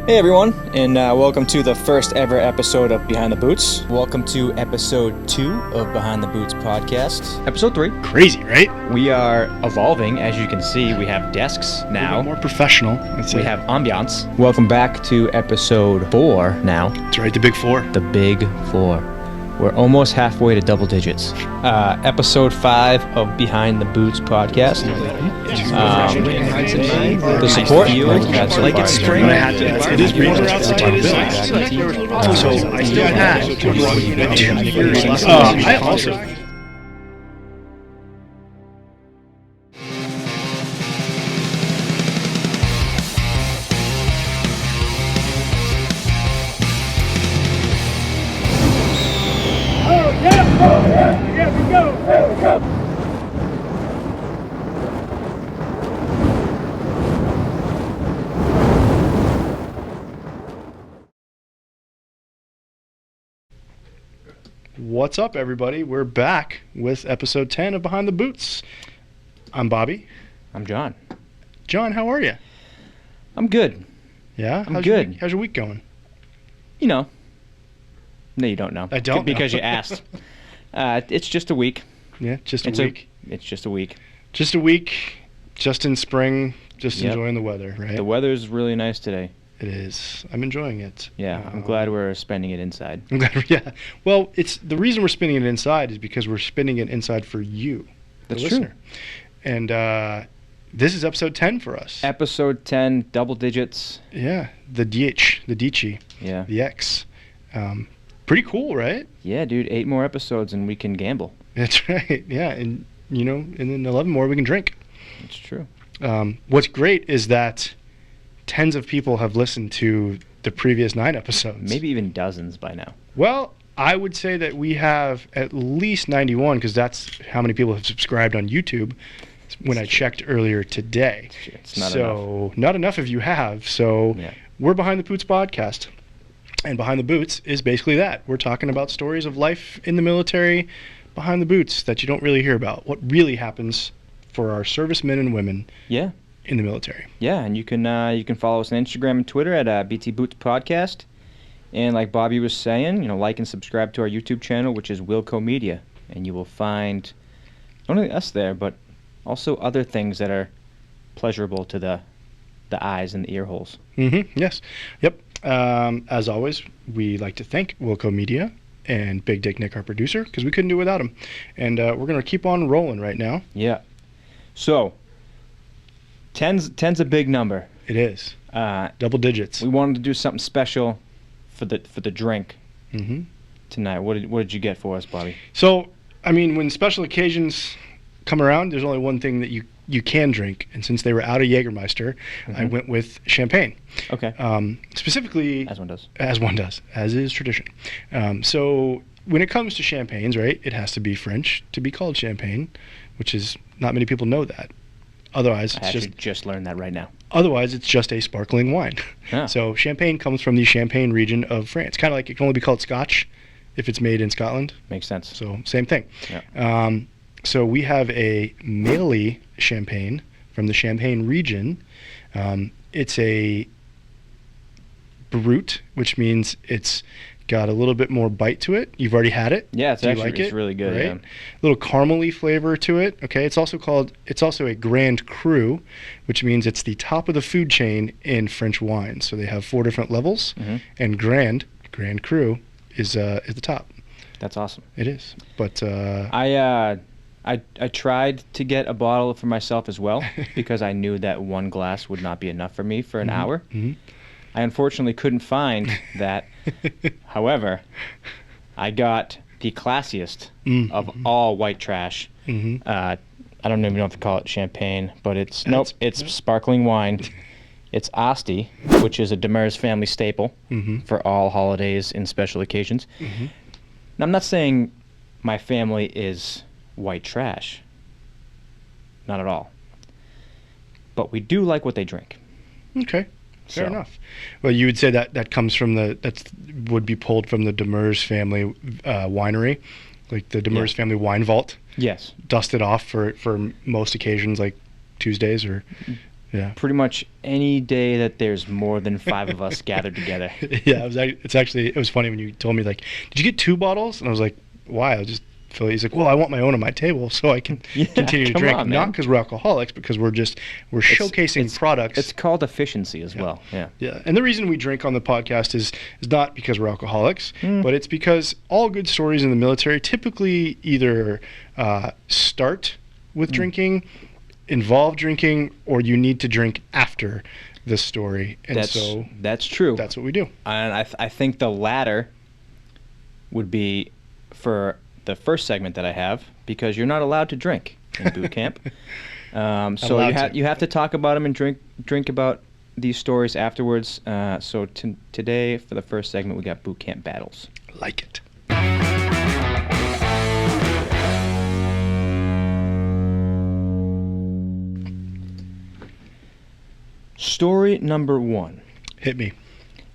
Hey everyone, and welcome to the first ever episode of Behind the Boots. Welcome to episode 2 of Behind the Boots podcast. Episode 3. Crazy, right? We are evolving, as you can see. We have desks now. More professional. We have ambiance. Welcome back to episode 4 now. That's right, the big 4. The big 4. We're almost halfway to double digits. Episode 5 of Behind the Boots podcast. The support you that's like it's spring. It is warmer outside. So I still have 2 years. I also. What's up, everybody? We're back with episode 10 of Behind the Boots. I'm Bobby. I'm John. John, how are you? I'm good. Yeah? I'm good. How's your week going? You know. No, you don't know. I don't because know. you asked. It's just a week. Yeah, just a week. It's just a week. Just a week, just in spring, just enjoying the weather, right? The weather's really nice today. It is. I'm enjoying it. Yeah, I'm glad we're spending it inside. I'm glad. Yeah. Well, it's the reason we're spending it inside is because we're spending it inside for you, That's the listener. And this is episode 10 for us. Episode 10, double digits. Yeah, the DH, the DCHI, Yeah. the X. Pretty cool, right? Yeah, dude, 8 more episodes and we can gamble. That's right. Yeah, and and then 11 more we can drink. It's true. What's great is that tens of people have listened to the previous 9 episodes. Maybe even dozens by now. Well, I would say that we have at least 91 because that's how many people have subscribed on YouTube when I checked earlier today. It's not enough. Not enough of you have. So we're Behind the Boots podcast. And Behind the Boots is basically that. We're talking about stories of life in the military behind the boots that you don't really hear about. What really happens for our servicemen and women in the military. Yeah, and you can follow us on Instagram and Twitter at BT Boots Podcast. And like Bobby was saying, like and subscribe to our YouTube channel, which is Wilco Media. And you will find not only us there, but also other things that are pleasurable to the eyes and the ear holes. Mm-hmm. Yes. Yep. As always, we like to thank Wilco Media and Big Dick Nick, our producer, because we couldn't do it without him. And we're going to keep on rolling right now. Yeah. So, 10's a big number. It is. Double digits. We wanted to do something special for the drink tonight. What did you get for us, Bobby? So, I mean, when special occasions come around, there's only one thing that you can drink, and since they were out of Jägermeister, I went with champagne. Okay. Specifically, as one does. As one does, as is tradition. So when it comes to champagnes, right, it has to be French to be called champagne, which is not many people know that. Otherwise, I just learned that right now. Otherwise, it's just a sparkling wine. Yeah. So champagne comes from the Champagne region of France. Kind of like it can only be called Scotch if it's made in Scotland. Makes sense. So same thing. Yeah. So we have a Meili champagne from the Champagne region. It's a brut, which means it's got a little bit more bite to it. You've already had it. Yeah, it's really good. Right? Yeah. A little caramely flavor to it. Okay, it's also a Grand Cru, which means it's the top of the food chain in French wine. So they have 4 different levels, and Grand Cru is the top. That's awesome. It is, but I tried to get a bottle for myself as well because I knew that one glass would not be enough for me for an hour. I unfortunately couldn't find that. However, I got the classiest of all white trash. I don't even know if to call it champagne, but it's sparkling wine. It's Asti, which is a Demers family staple for all holidays and special occasions. Now, I'm not saying my family is white trash. Not at all. But we do like what they drink. Okay. Fair enough. Well, you would say that comes from would be pulled from the Demers family winery, like the Demers family wine vault. Yes. Dusted off for most occasions, like Tuesdays or pretty much any day that there's more than 5 of us gathered together. Yeah, it was funny when you told me, like, did you get 2 bottles? And I was like, why? I'll just fill it. He's like, well, I want my own on my table so I can continue to drink. Not because we're alcoholics, because we're showcasing products. It's called efficiency as well. Yeah. Yeah. And the reason we drink on the podcast is not because we're alcoholics, but it's because all good stories in the military typically either start with drinking, involve drinking, or you need to drink after the story. And that's true. That's what we do. And I think the latter would be for the first segment that I have, because you're not allowed to drink in boot camp. So you have to talk about them and drink about these stories afterwards. So today, for the first segment, we got boot camp battles. Like it. Story number 1. Hit me.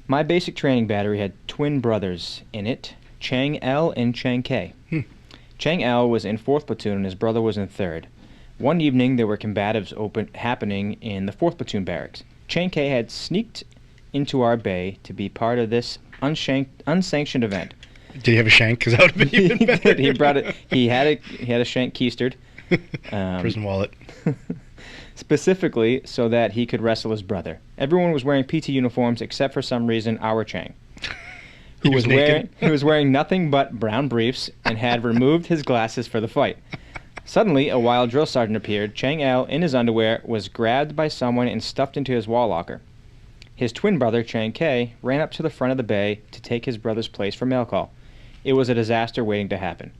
My basic training battery had twin brothers in it, Chang L and Chang K. Chang L was in 4th platoon and his brother was in 3rd. One evening there were combatives happening in the 4th platoon barracks. Chang K had sneaked into our bay to be part of this unsanctioned event. Did he have a shank? Because that would have been even better. He brought it. He had a shank keistered. Prison wallet. Specifically so that he could wrestle his brother. Everyone was wearing PT uniforms except for some reason our Chang, who was wearing nothing but brown briefs and had removed his glasses for the fight. Suddenly, a wild drill sergeant appeared. Chang L, in his underwear, was grabbed by someone and stuffed into his wall locker. His twin brother, Chang K, ran up to the front of the bay to take his brother's place for mail call. It was a disaster waiting to happen.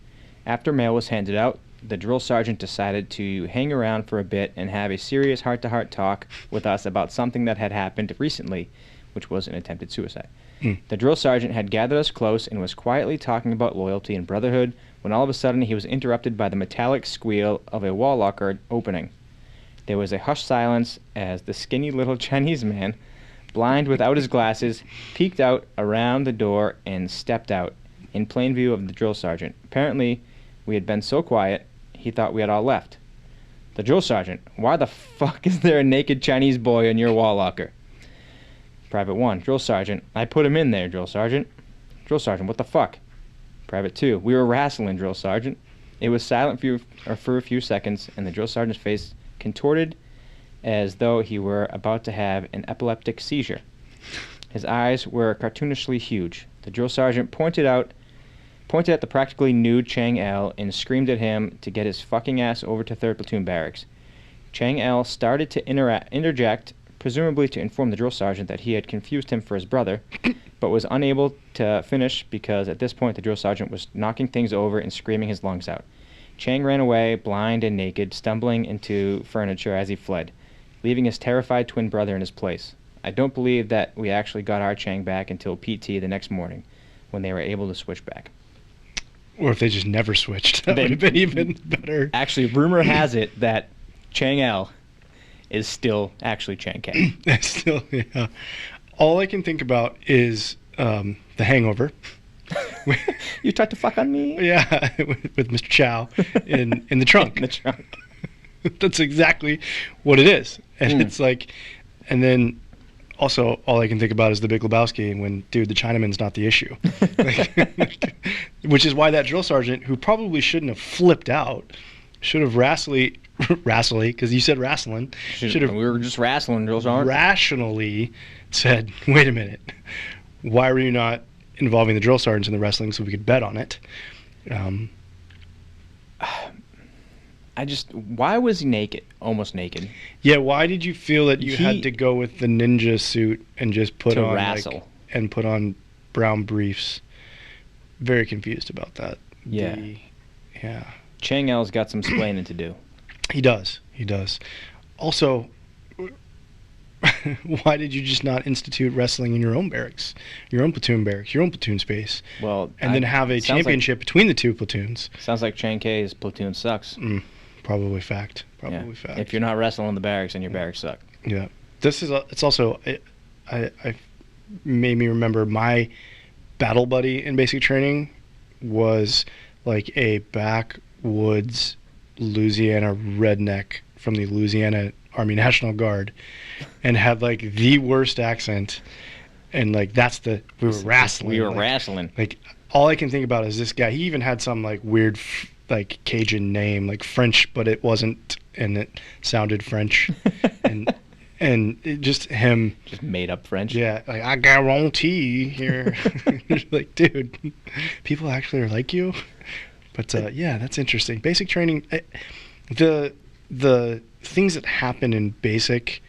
After mail was handed out, the drill sergeant decided to hang around for a bit and have a serious heart-to-heart talk with us about something that had happened recently, which was an attempted suicide. The drill sergeant had gathered us close and was quietly talking about loyalty and brotherhood when all of a sudden he was interrupted by the metallic squeal of a wall locker opening. There was a hushed silence as the skinny little Chinese man, blind without his glasses, peeked out around the door and stepped out, in plain view of the drill sergeant. Apparently, we had been so quiet, he thought we had all left. The drill sergeant: why the fuck is there a naked Chinese boy in your wall locker? Private 1: drill sergeant: I put him in there, drill sergeant. Drill sergeant: what the fuck? Private 2: we were wrestling, drill sergeant. It was silent for a few seconds, and the drill sergeant's face contorted as though he were about to have an epileptic seizure. His eyes were cartoonishly huge. The drill sergeant pointed at the practically nude Chang L and screamed at him to get his fucking ass over to 3rd platoon barracks. Chang L started to interject, presumably to inform the drill sergeant that he had confused him for his brother, but was unable to finish because at this point the drill sergeant was knocking things over and screaming his lungs out. Chang ran away, blind and naked, stumbling into furniture as he fled, leaving his terrified twin brother in his place. I don't believe that we actually got our Chang back until PT the next morning, when they were able to switch back. Or if they just never switched, that would have been even better. Actually, rumor has it that Chang L is still actually Chang K. Still, yeah. All I can think about is the Hangover. You tried to fuck on me? Yeah, with Mr. Chow in the trunk. In the trunk. That's exactly what it is. And it's like, and then also all I can think about is the Big Lebowski and when, dude, the Chinaman's not the issue. Which is why that drill sergeant, who probably shouldn't have flipped out, should have rationally, because you said wrestling, should have. We were just wrestling, drill sergeant. Rationally said, wait a minute, why were you not involving the drill sergeants in the wrestling so we could bet on it? Why was he naked? Almost naked. Yeah, why did you feel that you had to go with the ninja suit and just put on wrestle and put on brown briefs? Very confused about that. Yeah. Yeah. Chang L's got some explaining to do. He does. Also, why did you just not institute wrestling in your own barracks, your own platoon barracks, your own platoon space? Well, and then have a championship between the two platoons. Sounds like Chang K's platoon sucks. Probably fact. Fact. If you're not wrestling in the barracks, then your barracks suck. Yeah. It's also I made me remember my battle buddy in basic training was like a backwoods Louisiana redneck from the Louisiana Army National Guard and had like the worst accent. And like we were wrestling. We were wrestling. Like all I can think about is this guy. He even had some like weird like Cajun name, like French, but it wasn't, and it sounded French. and it just him. Just made up French. Yeah, like I guarantee here. Like, dude, people actually are like you. But yeah, that's interesting. Basic training, the things that happen in basic,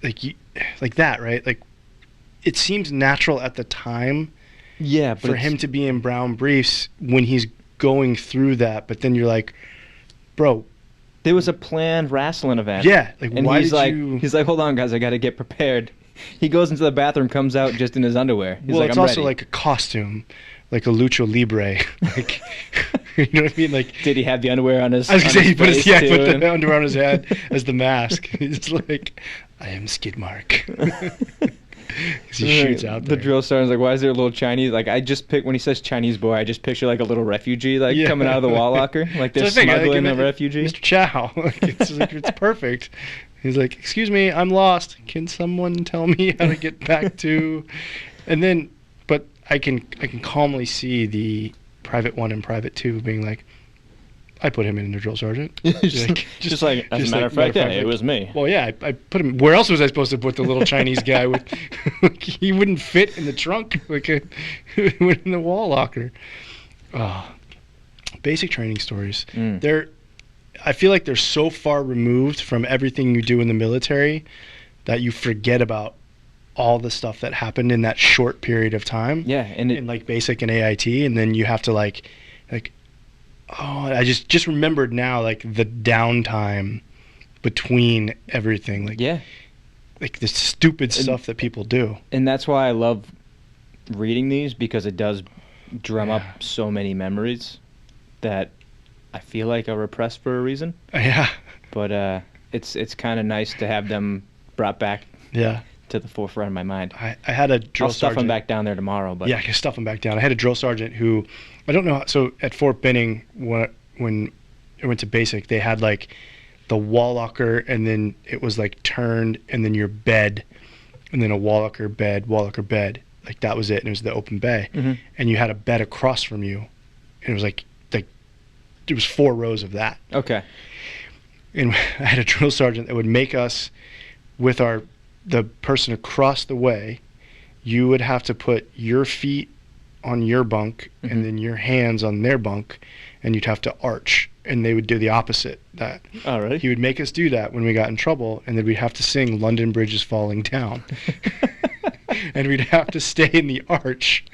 like that, right? Like, it seems natural at the time. Yeah, but for him to be in brown briefs when he's going through that, but then you're like, bro. There was a planned wrestling event. Yeah, like and why he's did like, you? He's like, hold on, guys, I got to get prepared. He goes into the bathroom, comes out just in his underwear. He's well, like, it's I'm also ready. like a costume, like a lucha libre. Like, you know what I mean? Like, did he have the underwear on his? I was gonna say he put face put too, the underwear on his head as the mask. He's like, I am Skid Mark. He shoots out there. The drill sergeant's like, why is there a little Chinese? Like, I just pick when he says Chinese boy, I just picture like a little refugee like coming out of the wall locker, like they're smuggling a refugee. Mr. Chow, it's perfect. He's like, excuse me, I'm lost. Can someone tell me how to get back to? And then, but I can calmly see the Private 1 and Private 2 being like, I put him in the drill sergeant. Just like, as a matter of fact, it was me. Well, yeah, I put him. Where else was I supposed to put the little Chinese guy with? He wouldn't fit in the trunk. He went in the wall locker. Basic training stories. I feel like they're so far removed from everything you do in the military that you forget about all the stuff that happened in that short period of time. Yeah, and in like basic and AIT, and then you have to like. Oh, I just remembered now, like the downtime between everything, like like the stupid stuff that people do. And that's why I love reading these, because it does drum up so many memories that I feel like are repressed for a reason. Yeah. But it's kind of nice to have them brought back. Yeah. To the forefront of my mind. I had a drill sergeant. I'll stuff them back down there tomorrow. But yeah, I can stuff them back down. I had a drill sergeant who, I don't know. So at Fort Benning, when I went to basic, they had like the wall locker, and then it was like turned, and then your bed, and then a wall locker, bed. Like that was it, and it was the open bay. Mm-hmm. And you had a bed across from you, and it was like it was 4 rows of that. Okay. And I had a drill sergeant that would make us, with the person across the way, you would have to put your feet on your bunk, mm-hmm. and then your hands on their bunk, and you'd have to arch, and they would do the opposite. That oh, really? He would make us do that when we got in trouble, and then we'd have to sing London Bridge is Falling Down. And we'd have to stay in the arch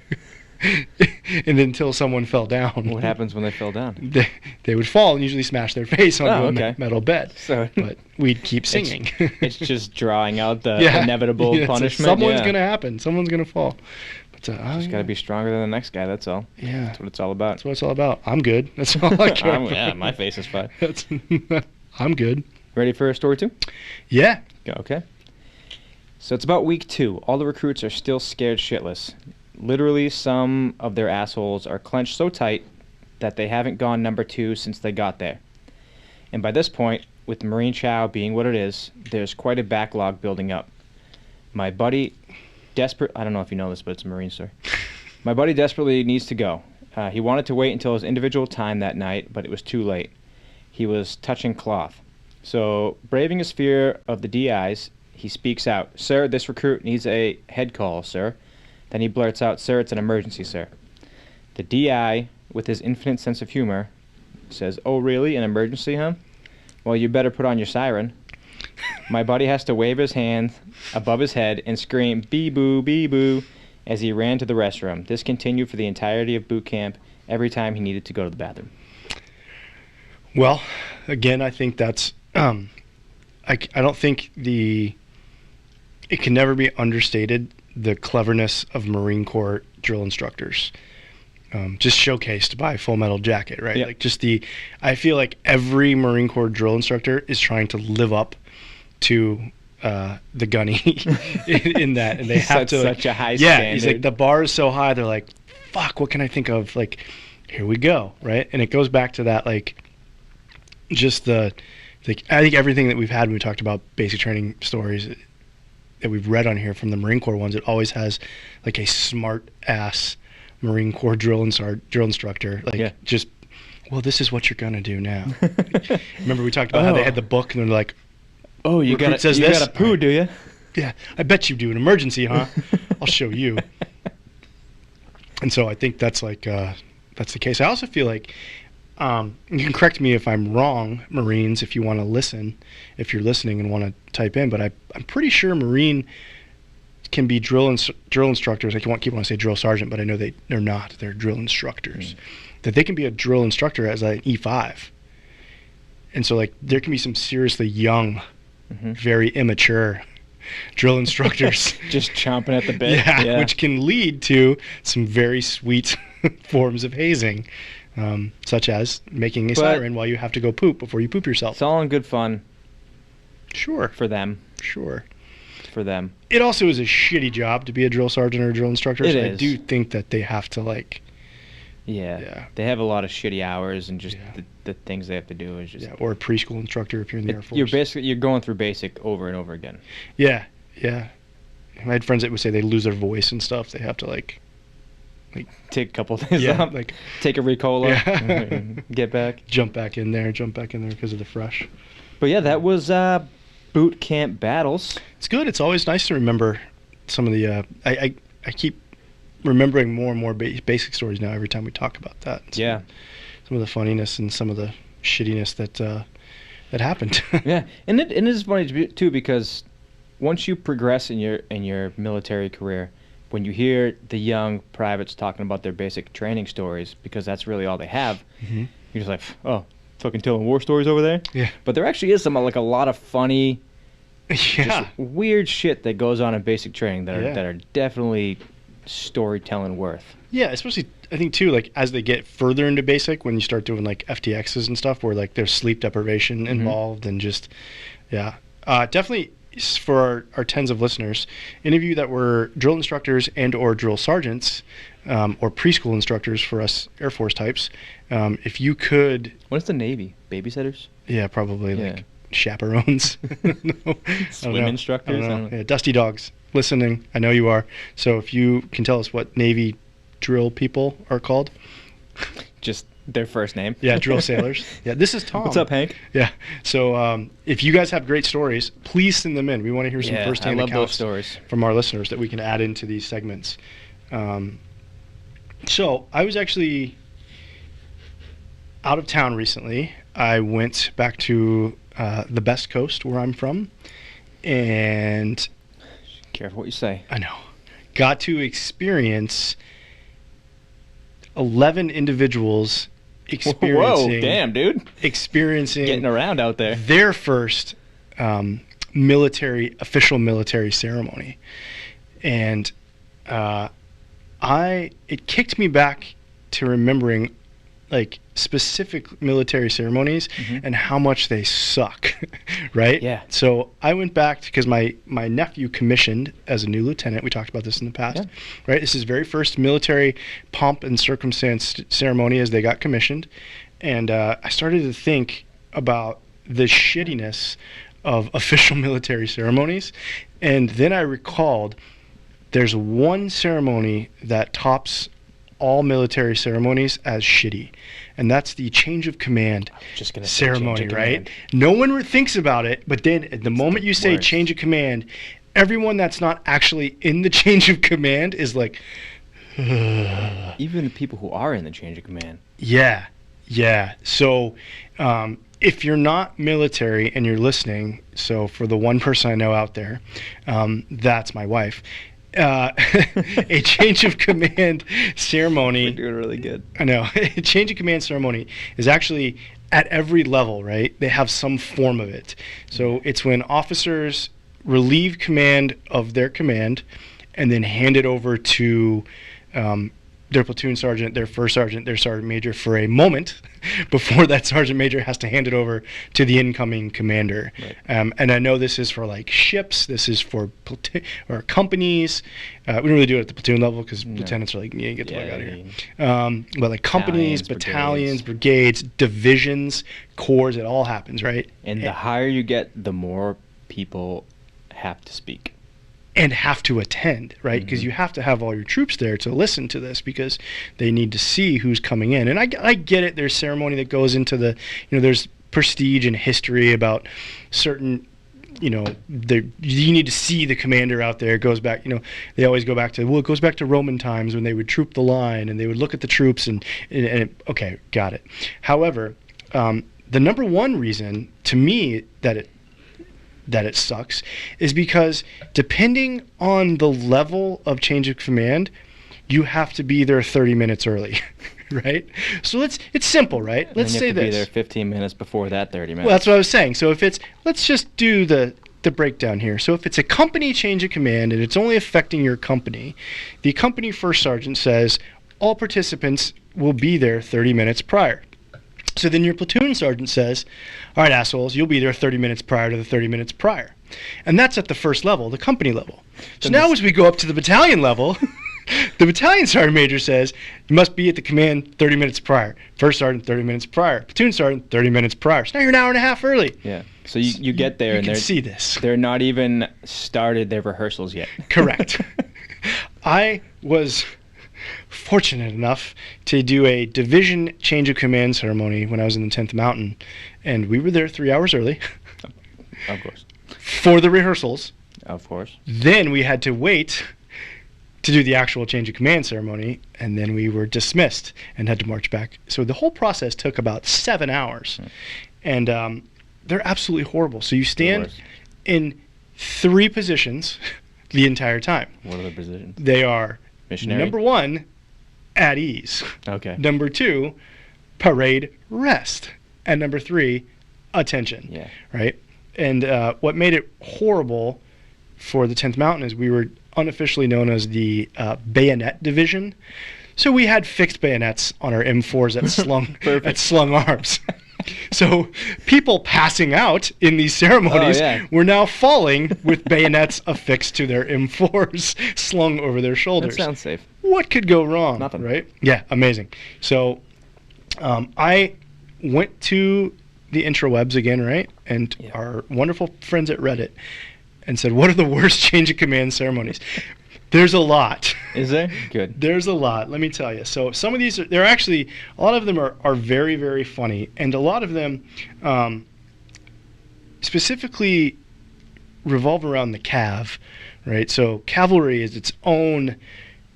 and until someone fell down. What happens when they fell down? They would fall and usually smash their face onto a metal bed. But we'd keep singing. It's just drawing out the inevitable punishment. Someone's going to happen. Someone's going to fall. But just got to be stronger than the next guy, that's all. Yeah. That's what it's all about. That's what it's all about. I'm good. That's all I care about. Yeah, my face is fine. I'm good. Ready for story 2? Yeah. Okay. So it's about week 2. All the recruits are still scared shitless. Literally, some of their assholes are clenched so tight that they haven't gone number 2 since they got there. And by this point, with Marine Chow being what it is, there's quite a backlog building up. My buddy I don't know if you know this, but it's a Marine story. My buddy desperately needs to go. He wanted to wait until his individual time that night, but it was too late. He was touching cloth. So, braving his fear of the DIs, he speaks out, "Sir, this recruit needs a head call, sir." Then he blurts out, "Sir, it's an emergency, sir." The DI, with his infinite sense of humor, says, "Oh, really? An emergency, huh? Well, you better put on your siren." My buddy has to wave his hand above his head and scream, "Bee-boo, bee-boo," as he ran to the restroom. This continued for the entirety of boot camp, every time he needed to go to the bathroom. Well, again, I think that's... I don't think it can never be understated, the cleverness of Marine Corps drill instructors. Just showcased by Full Metal Jacket, right? Yep. Like I feel like every Marine Corps drill instructor is trying to live up to the gunny in that, and they have to such a high standard. Yeah, he's like, the bar is so high. They're like, fuck, what can I think of? Like, here we go, right? And it goes back to that, like, just the Like, I think everything that we've had when we talked about basic training stories that we've read on here from the Marine Corps ones, it always has like a smart ass Marine Corps drill instructor. Like, just, well, this is what you're gonna do now. Remember we talked about how they had the book and they're like, oh, you got a poo, right. Do you? Yeah, I bet you do. An emergency, huh? I'll show you. And so I think that's like that's the case. I also feel like you can correct me if I'm wrong, Marines, if you want to listen, if you're listening and want to type in. But I'm pretty sure Marine can be drill instructors. I keep wanting to say drill sergeant, but I know they're not. They're drill instructors. That they can be a drill instructor as an E5. And so like there can be some seriously young, very immature drill instructors just chomping at the bit. Yeah, which can lead to some very sweet forms of hazing, such as making a siren while you have to go poop before you poop yourself. It's all in good fun. Sure. For them. Sure. For them. It also is a shitty job to be a drill sergeant or a drill instructor. It so is. I do think that they have to like. Yeah. They have a lot of shitty hours and just the things they have to do is just. Yeah, or a preschool instructor if you're in the Air Force. You're going through basic over and over again. Yeah. I had friends that would say they lose their voice and stuff. They have to like take a couple days off, like take a Ricola, get back, jump back in there because of the fresh. But yeah, that was boot camp battles. It's good. It's always nice to remember some of the. I keep remembering more and more basic stories now every time we talk about that. Some of the funniness and some of the shittiness that happened. Yeah, and it is funny too because once you progress in your military career, when you hear the young privates talking about their basic training stories, because that's really all they have, you're just like, oh, fucking telling war stories over there. Yeah. But there actually is some like a lot of funny, just weird shit that goes on in basic training that are definitely storytelling worth. Yeah, especially I think too, like as they get further into basic, when you start doing like FTXs and stuff, where like there's sleep deprivation involved and just definitely for our tens of listeners, any of you that were drill instructors and or drill sergeants or preschool instructors for us Air Force types, if you could. What is the Navy? Babysitters? Yeah, probably like chaperones. Swim instructors? I don't know. Yeah, dusty dogs listening. I know you are. So if you can tell us what Navy drill people are called. Just their first name. Yeah, drill sailors. Yeah, this is Tom. What's up, Hank? Yeah. So if you guys have great stories, please send them in. We want to hear some firsthand accounts those stories from our listeners that we can add into these segments. So I was actually out of town recently. I went back to the best coast where I'm from, and careful what you say. I know. Got to experience 11 individuals experiencing. Whoa, damn, dude! Experiencing getting around out there. Their first official military ceremony, and it kicked me back to remembering like specific military ceremonies and how much they suck, right? Yeah. So I went back because my nephew commissioned as a new lieutenant. We talked about this in the past, right? This is his very first military pomp and circumstance ceremony as they got commissioned. And I started to think about the shittiness of official military ceremonies. And then I recalled there's one ceremony that tops all military ceremonies as shitty, and that's the change of command ceremony, right? No one thinks about it, but then at the moment you say change of command, everyone that's not actually in the change of command is like, even the people who are in the change of command. Yeah. So if you're not military and you're listening, so for the one person I know out there, that's my wife. A change of command ceremony. We're doing really good. I know. A change of command ceremony is actually at every level, right? They have some form of it. So it's when officers relieve command of their command and then hand it over to their platoon sergeant, their first sergeant, their sergeant major for a moment before that sergeant major has to hand it over to the incoming commander. Right. And I know this is for like ships, this is for or companies. We don't really do it at the platoon level because lieutenants are like, yeah, get the fuck out of here. But like companies, battalions, brigades, divisions, corps, it all happens, right? And the higher you get, the more people have to speak. And have to attend, right? Because you have to have all your troops there to listen to this because they need to see who's coming in. And I get it. There's ceremony that goes into the, there's prestige and history about certain, you need to see the commander out there. It goes back, they always go back to, it goes back to Roman times when they would troop the line and they would look at the troops and okay, got it. However, the number one reason to me that it sucks is because depending on the level of change of command, you have to be there 30 minutes early, right? So it's simple, right? Let's say this. Be there 15 minutes before that 30 minutes. Well, that's what I was saying. So if let's just do the breakdown here. So if it's a company change of command and it's only affecting your company, the company first sergeant says all participants will be there 30 minutes prior. So then your platoon sergeant says, all right, assholes, you'll be there 30 minutes prior to the 30 minutes prior. And that's at the first level, the company level. So now as we go up to the battalion level, the battalion sergeant major says, you must be at the command 30 minutes prior. First sergeant, 30 minutes prior. Platoon sergeant, 30 minutes prior. So now you're an hour and a half early. Yeah. So you get there and you can see this. They're not even started their rehearsals yet. Correct. I was fortunate enough to do a division change of command ceremony when I was in the 10th Mountain, and we were there 3 hours early. Of course. For the rehearsals. Of course. Then we had to wait to do the actual change of command ceremony, and then we were dismissed and had to march back. So the whole process took about 7 hours, and they're absolutely horrible. So you stand in 3 positions the entire time. What are the positions? They are missionary? Number 1, at ease. Okay. Number 2, parade rest. And number 3, attention. Yeah. Right? And what made it horrible for the 10th Mountain is we were unofficially known as the bayonet division. So we had fixed bayonets on our M4s at slung arms. So people passing out in these ceremonies were now falling with bayonets affixed to their M4s slung over their shoulders. That sounds safe. What could go wrong? Nothing. Right? Yeah, amazing. So I went to the intrawebs again, right? And our wonderful friends at Reddit and said, what are the worst change of command ceremonies? There's a lot. Is there? Good. There's a lot, let me tell you. So some of these, they're actually, a lot of them are very, very funny. And a lot of them specifically revolve around the cav, right? So cavalry is its own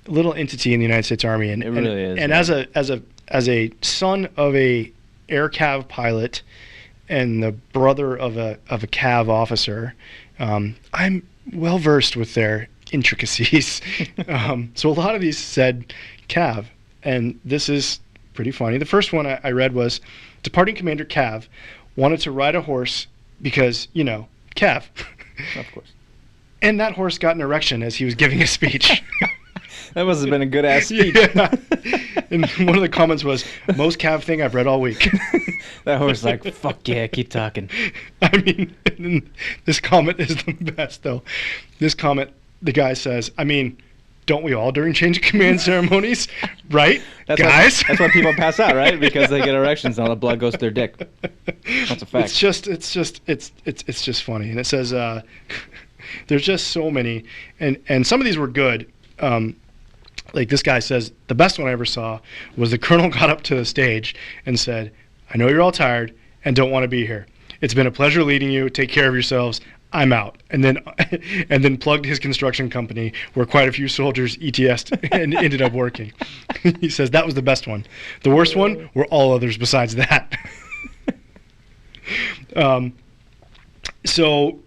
little entity in the United States Army. And, it really is. And as a son of a air cav pilot and the brother of a cav officer, I'm well versed with their intricacies. So a lot of these said cav, and this is pretty funny. The first one I read was, departing Commander Cav wanted to ride a horse because, cav. Of course. And that horse got an erection as he was giving a speech. That must have been a good-ass speech. Yeah. And one of the comments was, most cav thing I've read all week. That horse like, fuck yeah, keep talking. I mean, and then this comment is the best, though. This comment, the guy says, I mean, don't we all during change of command ceremonies, right, guys? That's why people pass out, right? Because they get erections and all the blood goes to their dick. That's a fact. It's just funny. And it says, there's just so many, and some of these were good. Like this guy says, the best one I ever saw was the colonel got up to the stage and said, I know you're all tired and don't want to be here. It's been a pleasure leading you. Take care of yourselves. I'm out. And then plugged his construction company where quite a few soldiers ETS'd and ended up working. He says that was the best one. The worst one were all others besides that. So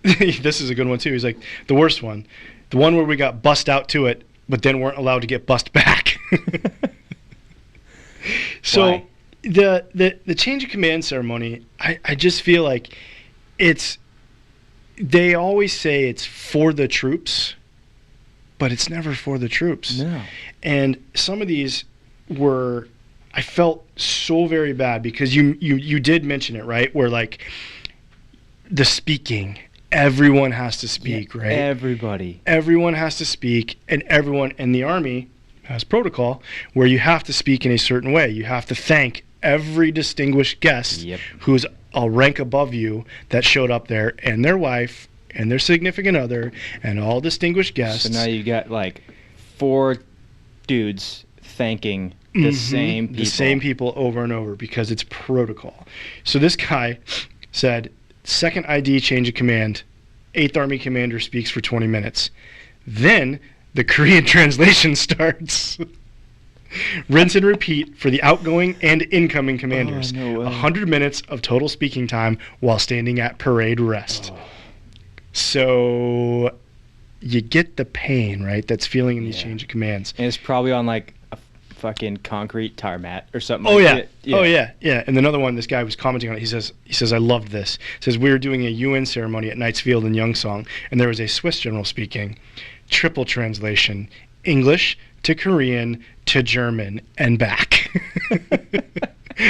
this is a good one too. He's like, the worst one, the one where we got bussed out to it, but then weren't allowed to get bussed back. So Why? The change of command ceremony, I just feel like they always say it's for the troops, but it's never for the troops. No. And some of these were, I felt so very bad because you did mention it, right? Where like the speaking, everyone has to speak, right? Everyone has to speak, and everyone in the Army has protocol where you have to speak in a certain way. You have to thank every distinguished guest who's a rank above you that showed up there, and their wife and their significant other and all distinguished guests. So now you got like 4 dudes thanking the same people over and over because it's protocol. So this guy said, second ID change of command, 8th Army commander speaks for 20 minutes. Then the Korean translation starts. Rinse and repeat for the outgoing and incoming commanders. 100 minutes of total speaking time while standing at parade rest. So you get the pain, right, that's feeling in these change of commands. And it's probably on like a fucking concrete tar mat or something that. Oh, yeah. And another one, this guy was commenting on it. He says, I loved this. He says, we were doing a UN ceremony at Knights Field in Youngsong, and there was a Swiss general speaking. Triple translation, English to Korean to German and back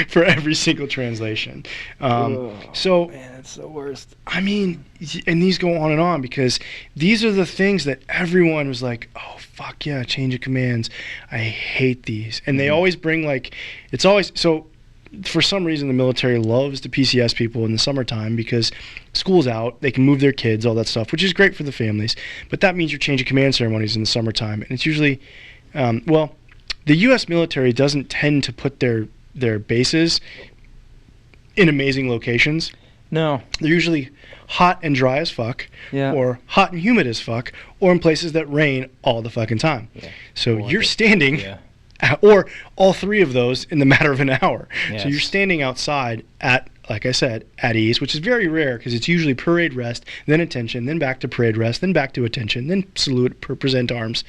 for every single translation. So, man, that's the worst. I mean, and these go on and on because these are the things that everyone was like, oh, fuck yeah, change of commands. I hate these. And they always bring like, it's always, so for some reason the military loves to PCS people in the summertime because school's out, they can move their kids, all that stuff, which is great for the families. But that means you're changing command ceremonies in the summertime. And it's usually, well, the U.S. military doesn't tend to put their bases in amazing locations. No. They're usually hot and dry as fuck, or hot and humid as fuck, or in places that rain all the fucking time. So you're standing, or all 3 of those in the matter of an hour. So you're standing outside at, like I said, at ease, which is very rare because it's usually parade rest, then attention, then back to parade rest, then back to attention, then salute, present arms,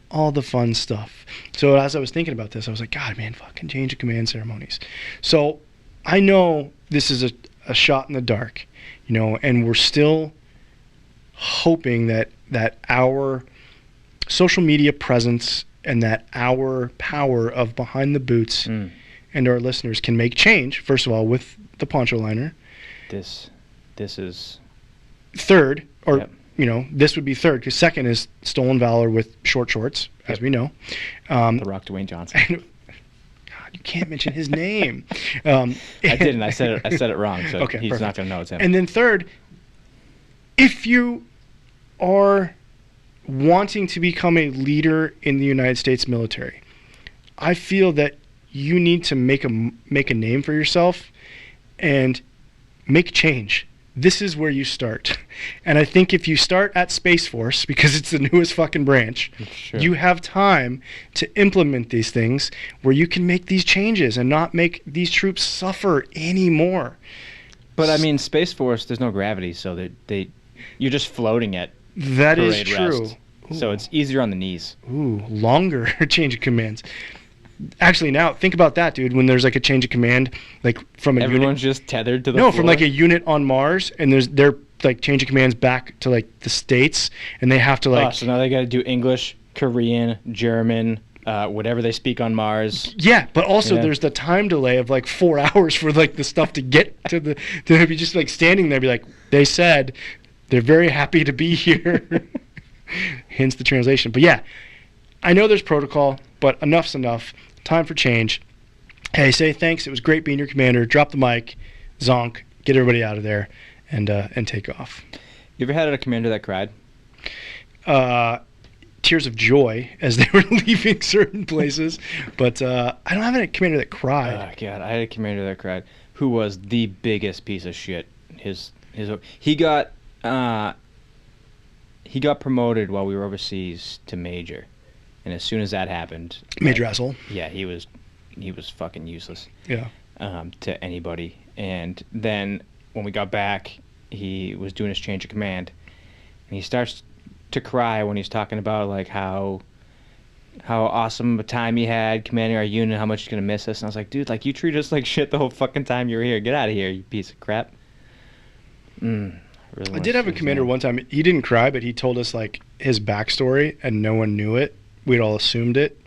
all the fun stuff. So as I was thinking about this, I was like, God, man, fucking change of command ceremonies. So I know this is a shot in the dark, you know, and we're still hoping that our social media presence and that our power of Behind the Boots and our listeners can make change, first of all, with the poncho liner. This is... Third, or... You know, this would be third, because second is Stolen Valor with short shorts, as we know. The Rock Dwayne Johnson. God, you can't mention his name. I didn't. I said it wrong, so he's perfect. Not going to know it's him. And then third, if you are wanting to become a leader in the United States military, I feel that you need to make a name for yourself and make change. This is where you start. And I think if you start at Space Force, because it's the newest fucking branch, you have time to implement these things where you can make these changes and not make these troops suffer anymore. But I mean, Space Force, there's no gravity, so you're just floating at that is true. Rest. So it's easier on the knees. Ooh, longer change of commands. Actually, now think about that, dude. When there's like a change of command, like from everyone's just tethered to the floor. From like a unit on Mars, and they're like changing commands back to like the States, and they have to like. So now they got to do English, Korean, German, whatever they speak on Mars. Yeah, but also there's the time delay of like 4 hours for like the stuff to get to the to be just like standing there, be like, they said they're very happy to be here. Hence the translation. But yeah, I know there's protocol, but enough's enough. Time for change. Hey, say thanks. It was great being your commander. Drop the mic, zonk, get everybody out of there, and take off. You ever had a commander that cried? Tears of joy as they were leaving certain places, but I don't have a commander that cried. Oh God, I had a commander that cried, who was the biggest piece of shit. He got promoted while we were overseas to major. And as soon as that happened, major asshole. Yeah, he was fucking useless. Yeah. To anybody. And then when we got back, he was doing his change of command, and he starts to cry when he's talking about like how awesome a time he had commanding our unit, how much he's gonna miss us. And I was like, dude, like you treated us like shit the whole fucking time you were here. Get out of here, you piece of crap. Really I wanna did have see a his commander name. one time. He didn't cry, but he told us like his backstory, and no one knew it. We'd all assumed it.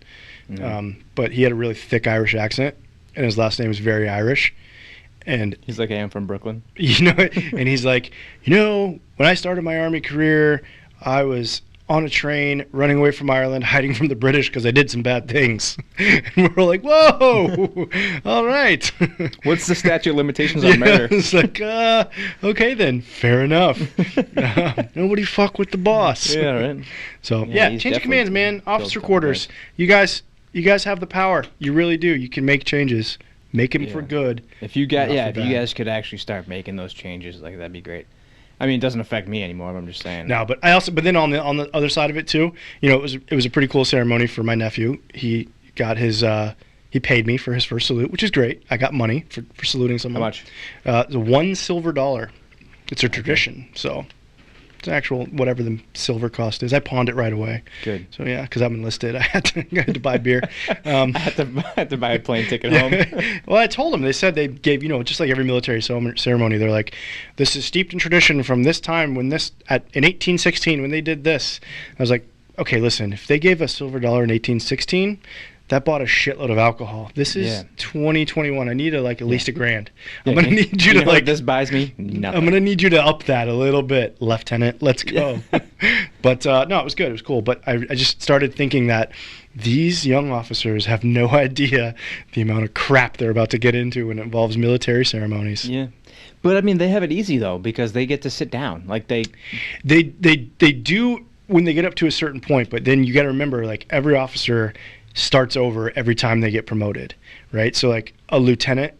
But he had a really thick Irish accent, and his last name was very Irish. And He's like, hey, I'm from Brooklyn. and he's like, when I started my army career, I was on a train running away from Ireland, hiding from the British because I did some bad things. And we're like, whoa, all right. What's the statute of limitations on murder? It's like, okay then, fair enough. Nobody fuck with the boss. Yeah, right. So Yeah, change he's of commands, man. definitely killed Officer a couple quarters. guys. You guys have the power. You really do. You can make changes. Make them Yeah. for good. If you not for if you bad. guys could actually start making those changes, like that'd be great. I mean, it doesn't affect me anymore. But I'm just saying. No, but then on the other side of it too, it was a pretty cool ceremony for my nephew. He got his he paid me for his first salute, which is great. I got money for saluting someone. How much? It's $1 silver. It's a tradition, so it's actual whatever the silver cost is. I pawned it right away. Good. So yeah, because I'm enlisted, I had to buy beer. I had to buy a plane ticket home. Well, I told them. They said they gave, just like every military ceremony, they're like, this is steeped in tradition from this time in 1816 when they did this. I was like, okay, listen, if they gave a silver dollar in 1816, that bought a shitload of alcohol. This is 2021. I need at least $1,000. I'm gonna need you to what this buys me nothing. I'm gonna need you to up that a little bit, Lieutenant. Let's go. But no, it was good. It was cool. But I just started thinking that these young officers have no idea the amount of crap they're about to get into when it involves military ceremonies. Yeah, but I mean, they have it easy though because they get to sit down. Like they do when they get up to a certain point. But then you got to remember, like every officer starts over every time they get promoted, right? So like a lieutenant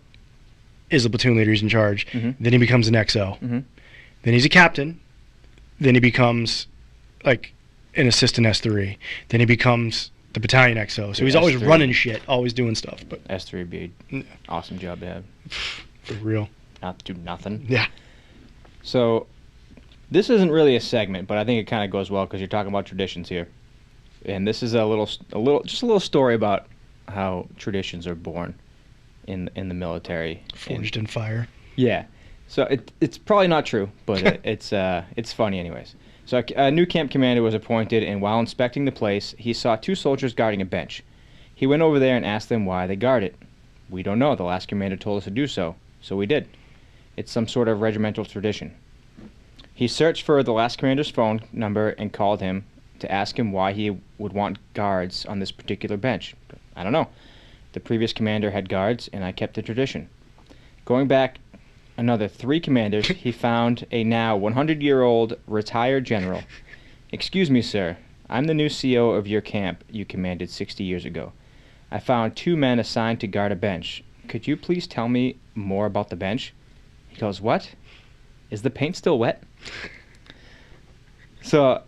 is a platoon leader, he's in charge. Mm-hmm. Then he becomes an XO. Mm-hmm. Then he's a captain. Then he becomes like an assistant S3. Then he becomes the battalion XO. So he's always S3. running shit, always doing stuff. But S3 would be an awesome job to have. for real. Not to do nothing. Yeah. So this isn't really a segment, but I think it kind of goes well because you're talking about traditions here. And this is a little story about how traditions are born in the military. Forged in fire. Yeah. So it's probably not true, but it's funny anyways. So a new camp commander was appointed, and while inspecting the place, he saw two soldiers guarding a bench. He went over there and asked them why they guard it. We don't know. The last commander told us to do so, so we did. It's some sort of regimental tradition. He searched for the last commander's phone number and called him to ask him why he would want guards on this particular bench. I don't know. The previous commander had guards, and I kept the tradition. Going back another 3 commanders, he found a now 100-year-old retired general. Excuse me, sir. I'm the new CO of your camp you commanded 60 years ago. I found 2 men assigned to guard a bench. Could you please tell me more about the bench? He goes, what? Is the paint still wet? So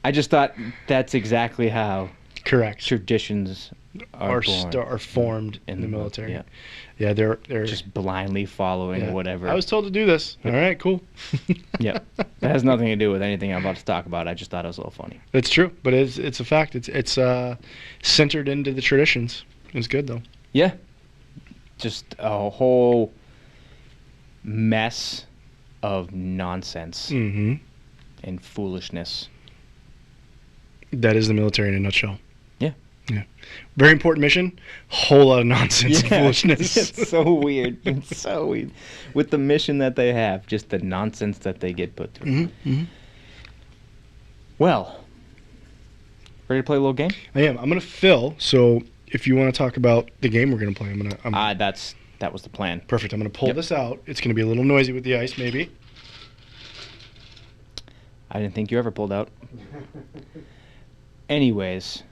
I just thought that's exactly how Correct. traditions are formed in the military. Yeah. Yeah, they're Just blindly following whatever. I was told to do this. All right, cool. Yeah, that has nothing to do with anything I'm about to talk about. I just thought it was a little funny. It's true, but it's a fact. It's centered into the traditions. It's good though. Yeah, just a whole mess of nonsense Mm-hmm. and foolishness. That is the military in a nutshell. Yeah. Yeah. Very important mission. Whole lot of nonsense and foolishness. It's so weird. It's so weird. With the mission that they have, just the nonsense that they get put through. Mm-hmm. Mm-hmm. Well, ready to play a little game? I am. I'm gonna fill. So if you want to talk about the game we're gonna play, That was the plan. Perfect. I'm gonna pull this out. It's gonna be a little noisy with the ice, maybe. I didn't think you ever pulled out. Anyways,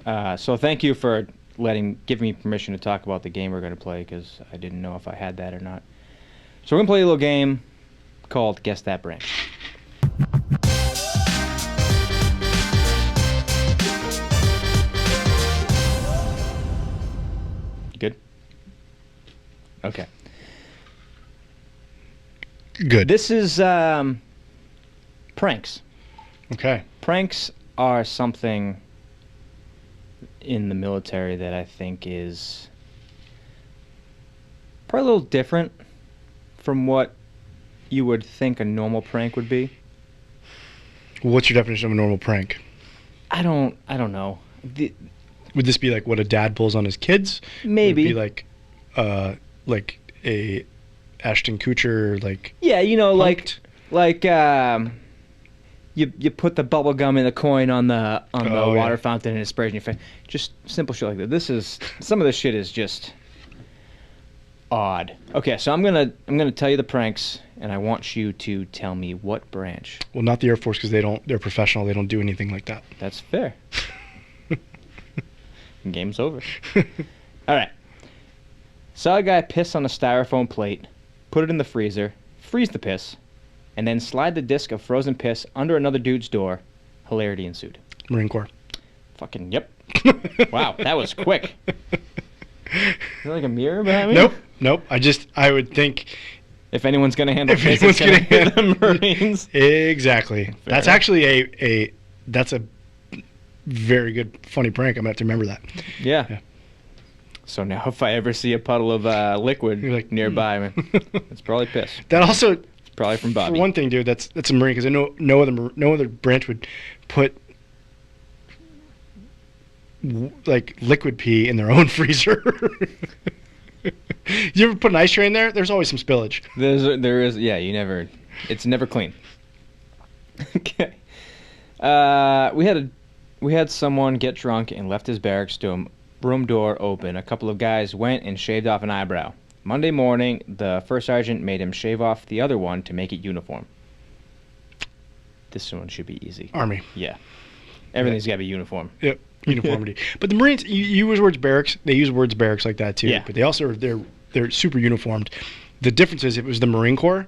so thank you for giving me permission to talk about the game we're going to play, because I didn't know if I had that or not. So we're going to play a little game called Guess That Branch. Good? Okay. Good. This is pranks. Okay. Pranks are something in the military that I think is probably a little different from what you would think a normal prank would be. What's your definition of a normal prank? I don't know. Would this be like what a dad pulls on his kids? Maybe. Would it be like a Ashton Kutcher Yeah, punked? You put the bubble gum in the coin on the water yeah. fountain and it sprays in your face. Just simple shit like that. Some of this shit is just odd. Okay, so I'm gonna tell you the pranks, and I want you to tell me what branch. Well, not the Air Force because they're professional. They don't do anything like that. That's fair. Game's over. All right. Saw a guy piss on a styrofoam plate, put it in the freezer, freeze the piss, and then slide the disc of frozen piss under another dude's door. Hilarity ensued. Marine Corps. Fucking yep. Wow, that was quick. Is there like a mirror behind me? Nope. I would think if anyone's gonna handle piss, it's gonna be the Marines. Exactly. Fair That's enough. actually that's a very good funny prank. I'm gonna have to remember that. Yeah. So now if I ever see a puddle of liquid nearby, man, it's probably piss. That also, It's probably from Bobby. for one thing, dude, that's a Marine because I know no other branch would put liquid pee in their own freezer. You ever put an ice tray in there? There's always some spillage. There is, yeah. It's never clean. Okay. We had someone get drunk and left his barracks room door open. A couple of guys went and shaved off an eyebrow. Monday morning, the first sergeant made him shave off the other one to make it uniform. This one should be easy. Army. Yeah. Everything's got to be uniform. Yep. Uniformity. But the Marines, you use words barracks. They use words barracks like that too. Yeah. But they also they're super uniformed. The difference is, if it was the Marine Corps,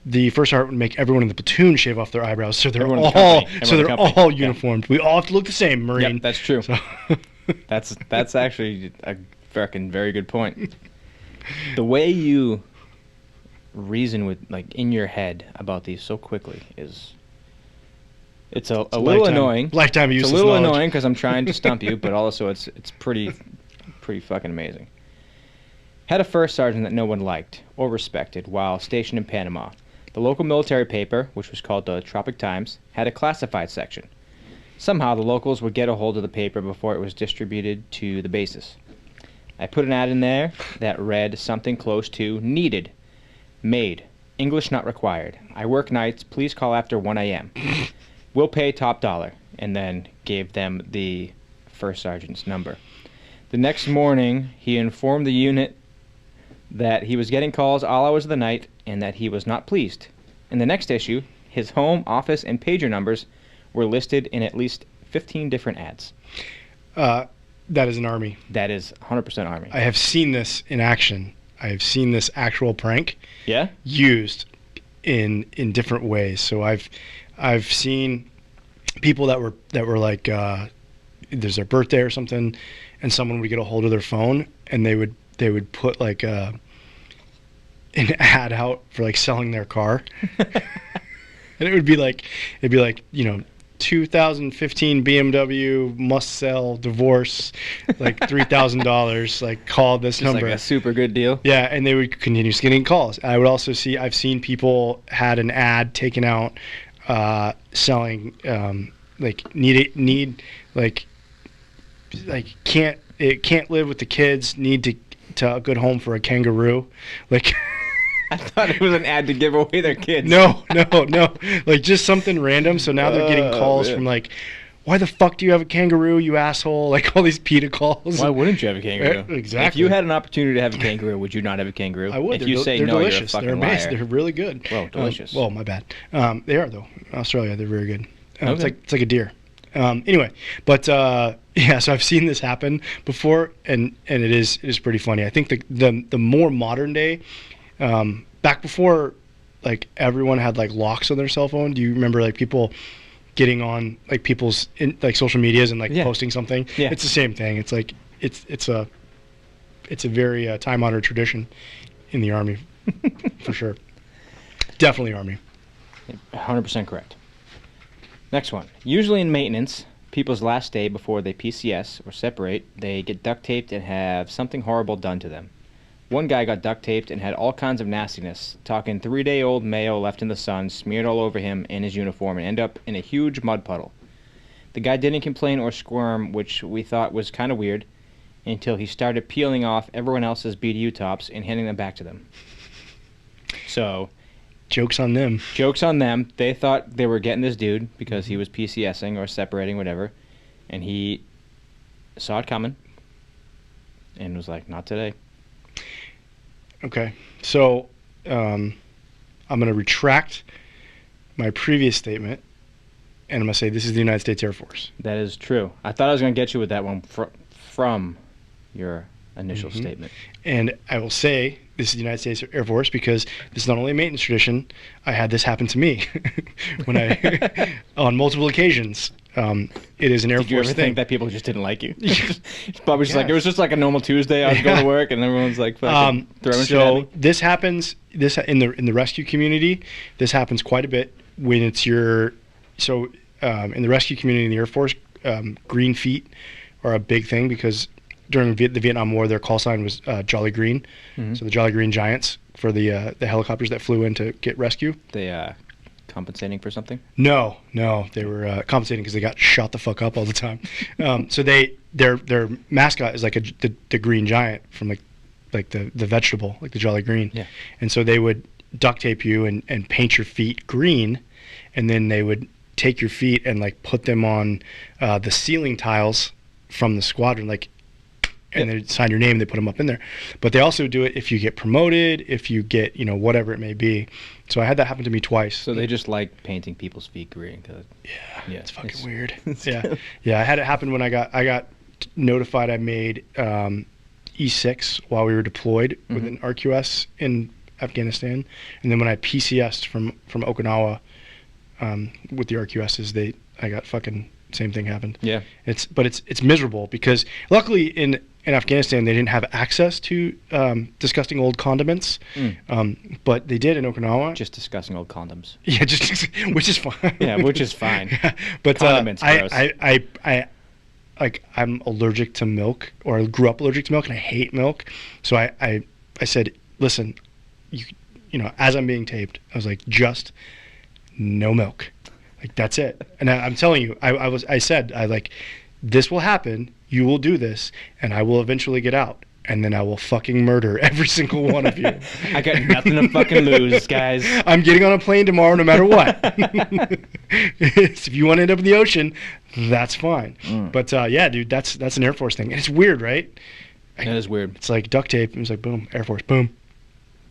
the first sergeant would make everyone in the platoon shave off their eyebrows, so they're all uniformed. Yeah. We all have to look the same, Marine. Yep, that's true. So. That's actually a fucking very good point. The way you reason with in your head about these so quickly it's a little annoying. Lifetime of useless It's a little knowledge. annoying because I'm trying to stump you, but also it's pretty fucking amazing. Had a first sergeant that no one liked or respected while stationed in Panama. The local military paper, which was called the Tropic Times, had a classified section. Somehow the locals would get a hold of the paper before it was distributed to the bases. I put an ad in there that read something close to needed, made, English not required. I work nights, please call after 1 a.m. We'll pay top dollar, and then gave them the first sergeant's number. The next morning, he informed the unit that he was getting calls all hours of the night and that he was not pleased. In the next issue, his home, office, and pager numbers were listed in at least 15 different ads. That is an Army. That is 100% Army. I have seen this in action. I have seen this actual prank used in different ways. So I've seen people that were like there's their birthday or something, and someone would get a hold of their phone and they would put like an ad out for selling their car. And it'd be like 2015 BMW must sell, divorce, $3,000, call this Just number. like a super good deal. Yeah, and they would continue getting calls. I would also I've seen people had an ad taken out selling can't live with the kids, need to a good home for a kangaroo. I thought it was an ad to give away their kids. No. Just something random. So now they're getting calls from why the fuck do you have a kangaroo, you asshole? All these PETA calls. Why wouldn't you have a kangaroo? Exactly. If you had an opportunity to have a kangaroo, would you not have a kangaroo? I would. If you say they're no, delicious. you're a fucking They're amazing. liar. They're really good. Well, delicious. Well, my bad. They are though. In Australia, they're very good. Okay. It's like a deer. Anyway, but yeah. So I've seen this happen before, and it is pretty funny. I think the more modern day, back before everyone had locks on their cell phone. Do you remember people getting on people's social medias and posting something? Yeah. It's the same thing. It's it's a very time-honored tradition in the Army, for sure. Definitely Army. 100% correct. Next one. Usually in maintenance, people's last day before they PCS or separate, they get duct taped and have something horrible done to them. One guy got duct taped and had all kinds of nastiness, talking 3-day-old mayo left in the sun, smeared all over him and his uniform, and ended up in a huge mud puddle. The guy didn't complain or squirm, which we thought was kind of weird, until he started peeling off everyone else's BDU tops and handing them back to them. So, joke's on them. Joke's on them. They thought they were getting this dude because he was PCSing or separating, whatever, and he saw it coming and was like, not today. Okay, so I'm going to retract my previous statement, and I'm going to say this is the United States Air Force. That is true. I thought I was going to get you with that one from your initial statement. And I will say this is the United States Air Force because this is not only a maintenance tradition. I had this happen to me when I, on multiple occasions. It is an Air Force thing. Did you ever think that people just didn't like you? It's probably just like, it was just like a normal Tuesday. I was going to work and everyone's like fucking throwing shit at me. This happens in the rescue community. This happens quite a bit when it's in the rescue community in the Air Force, green feet are a big thing because during the Vietnam War, their call sign was Jolly Green. Mm-hmm. So the Jolly Green Giants for the helicopters that flew in to get rescue. They compensating for something? No, they were compensating because they got shot the fuck up all the time. So their mascot is like the green giant from like the vegetable, like the Jolly Green. Yeah. And so they would duct tape you and paint your feet green, and then they would take your feet and like put them on the ceiling tiles from the squadron, and they'd sign your name, they put them up in there. But they also do it if you get promoted, if you get, whatever it may be. So I had that happen to me twice. So they just like painting people's feet green. Yeah, it's fucking weird. Yeah. I had it happen when I got notified I made E6 while we were deployed with an RQS in Afghanistan. And then when I PCS'd from Okinawa with the RQSs, I got fucking same thing happened. Yeah. It's miserable because luckily in Afghanistan they didn't have access to disgusting old condiments, but they did in Okinawa. Just discussing old condoms. Yeah, which is fine. Yeah, which is fine. Yeah, but condiments, gross. I'm allergic to milk, or I grew up allergic to milk, and I hate milk. So I said, listen, as I'm being taped, I was like, just no milk. Like, that's it. And I'm telling you, I said, this will happen, you will do this, and I will eventually get out. And then I will fucking murder every single one of you. I got nothing to fucking lose, guys. I'm getting on a plane tomorrow no matter what. If you want to end up in the ocean, that's fine. But yeah, dude, that's an Air Force thing. And it's weird, right? That is weird. It's like duct tape. It's like, boom, Air Force, boom.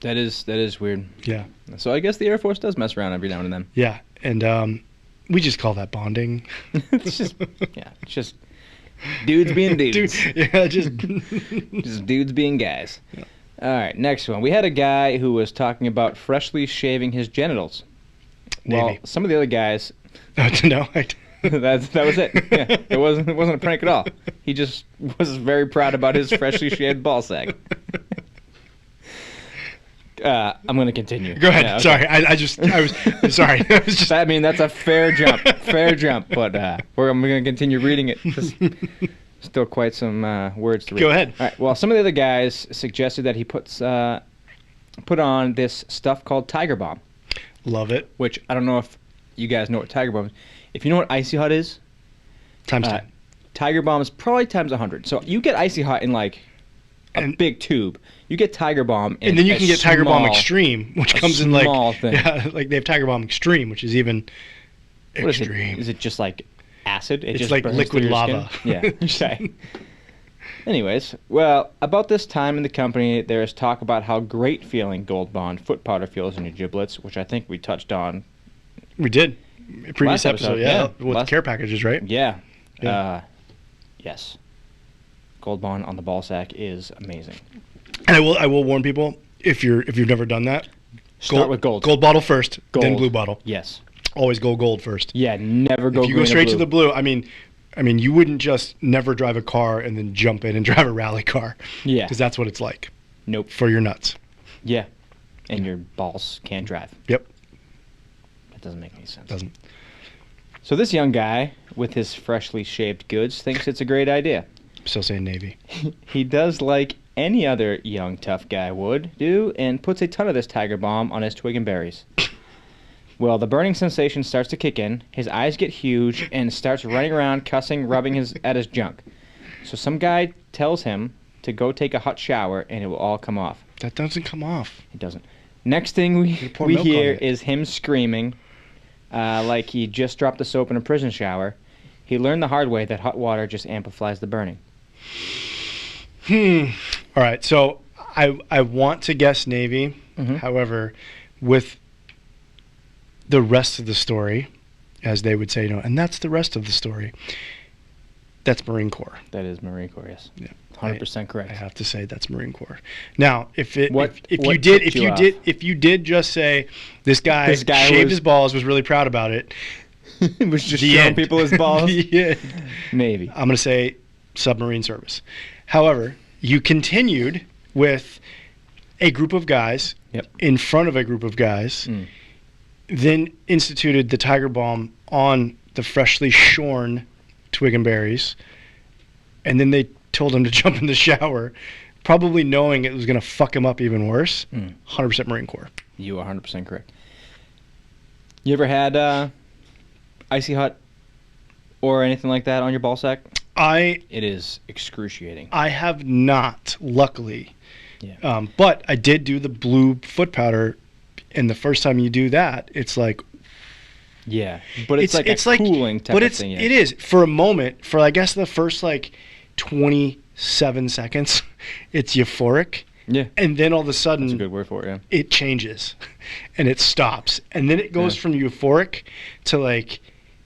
That is weird. Yeah. So I guess the Air Force does mess around every now and then. Yeah. And we just call that bonding. It's just dudes being dudes. Just dudes being guys. Yeah. All right, next one. We had a guy who was talking about freshly shaving his genitals. Navy. Well, some of the other guys. No, that was it. Yeah, it wasn't a prank at all. He just was very proud about his freshly shaved ball sack. I'm going to continue. Go ahead. Yeah, okay. Sorry, I was sorry. I mean, that's a fair jump, but I'm going to continue reading it. Still quite some words to read. Go ahead. All right. Well, some of the other guys suggested that he put on this stuff called Tiger Bomb. Love it. Which I don't know if you guys know what Tiger Bomb is. If you know what Icy Hot is, times 10. Tiger Bomb is probably times 100. So you get Icy Hot in like a big tube. You get Tiger Bomb in and then you can get Tiger Bomb Extreme, which comes in like small thing. Yeah, like they have Tiger Bomb Extreme, which is even extreme. Is it just like acid? It's just like liquid lava. Yeah. Okay. Anyways, well, about this time in the company, there is talk about how great feeling Gold Bond foot powder feels in your giblets, which I think we touched on. We did. Previous episode, yeah. With Last, care packages, right? Yeah. Yes. Gold Bond on the ball sack is amazing. And I will warn people, if you've never done that, start with gold. Gold bottle first, then blue bottle. Yes. Always go gold first. Yeah, never go green. If you go straight to the blue, I mean, you wouldn't just never drive a car and then jump in and drive a rally car. Yeah. Because that's what it's like. Nope. For your nuts. Yeah. And your balls can't drive. Yep. That doesn't make any sense. Doesn't. So this young guy with his freshly shaved goods thinks it's a great idea. Still saying Navy. He does like any other young tough guy would do and puts a ton of this tiger balm on his twig and berries. Well, the burning sensation starts to kick in, his eyes get huge, and starts running around cussing, rubbing at his junk. So some guy tells him to go take a hot shower and it will all come off. That doesn't come off. It doesn't. Next thing we hear is him screaming like he just dropped the soap in a prison shower. He learned the hard way that hot water just amplifies the burning. All right, so I want to guess Navy. Mm-hmm. However, with the rest of the story, as they would say, and that's the rest of the story, that's Marine Corps. That is Marine Corps, yes. Yeah. 100% correct. I have to say that's Marine Corps. Now, if you did just say this guy shaved his balls, was really proud about it, it was just showing people his balls. Yeah. Maybe. I'm going to say submarine service. However, you continued with a group of guys in front of a group of guys, then instituted the tiger balm on the freshly shorn twig and berries, and then they told him to jump in the shower, probably knowing it was going to fuck him up even worse. 100% Marine Corps. You are 100% correct. You ever had icy hot or anything like that on your ball sack? It is excruciating. I have not, luckily. Yeah. But I did do the blue foot powder, and the first time you do that, it's like... Yeah, but it's like a cooling type of thing. It is. For a moment, for I guess the first 27 seconds, it's euphoric. Yeah. And then all of a sudden... That's a good word for it, yeah. It changes, and it stops. And then it goes from euphoric to,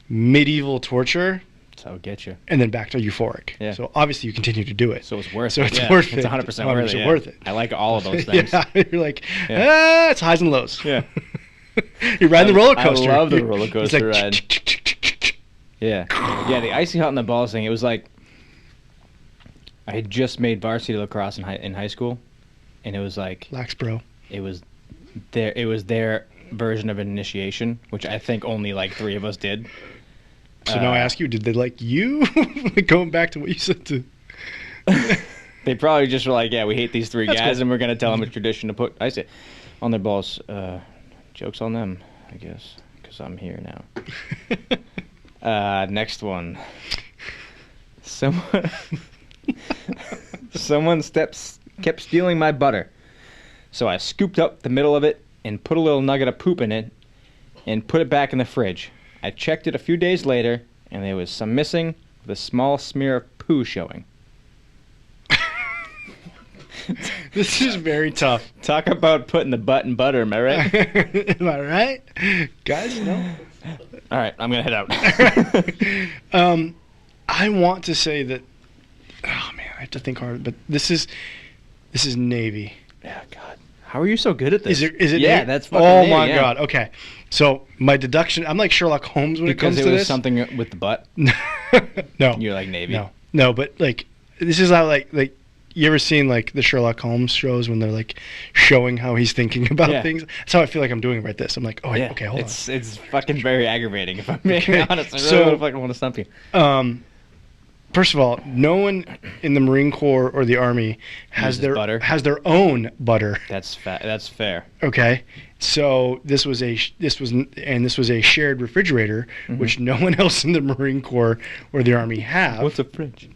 medieval torture. That's how it gets you. And then back to euphoric. Yeah. So obviously you continue to do it. So it's worth it. It's 100% worth it. I like all of those things. Yeah. You're like, it's highs and lows. Yeah. You're riding the roller coaster. I love the roller coaster ride. Yeah. Yeah, the icy hot in the balls thing, it was like... I had just made varsity lacrosse in high school, and it was like... Lax, bro. It was their version of an initiation, which I think only 3 of us did. So now I ask you, did they like you? Going back to what you said to... They probably just were like, yeah, we hate these 3 guys, cool. And we're going to tell them it's tradition to put ice on their balls. Joke's on them, I guess, because I'm here now. Next one. Someone kept stealing my butter. So I scooped up the middle of it and put a little nugget of poop in it and put it back in the fridge. I checked it a few days later, and there was some missing with a small smear of poo showing. This is very tough. Talk about putting the butt in butter, am I right? Am I right? Guys, no? All right, I'm going to head out. I want to say that... Oh, man, I have to think hard. But this is Navy. Yeah, God. How are you so good at this? Is it Yeah, Navy? that's fucking Navy, Navy, my God. Okay. So my deduction... I'm like Sherlock Holmes when it comes to this. Because it was something with the butt? No. You're like Navy? No, but this is how you ever seen the Sherlock Holmes shows when they're showing how he's thinking about things? That's how I feel like I'm doing right this. I'm like, okay, hold on. It's fucking very aggravating if I'm being honest. I really fucking want to stump you. First of all, no one in the Marine Corps or the Army has their own butter. That's fair. Okay, so this was a shared refrigerator, which no one else in the Marine Corps or the Army have. What's a fridge?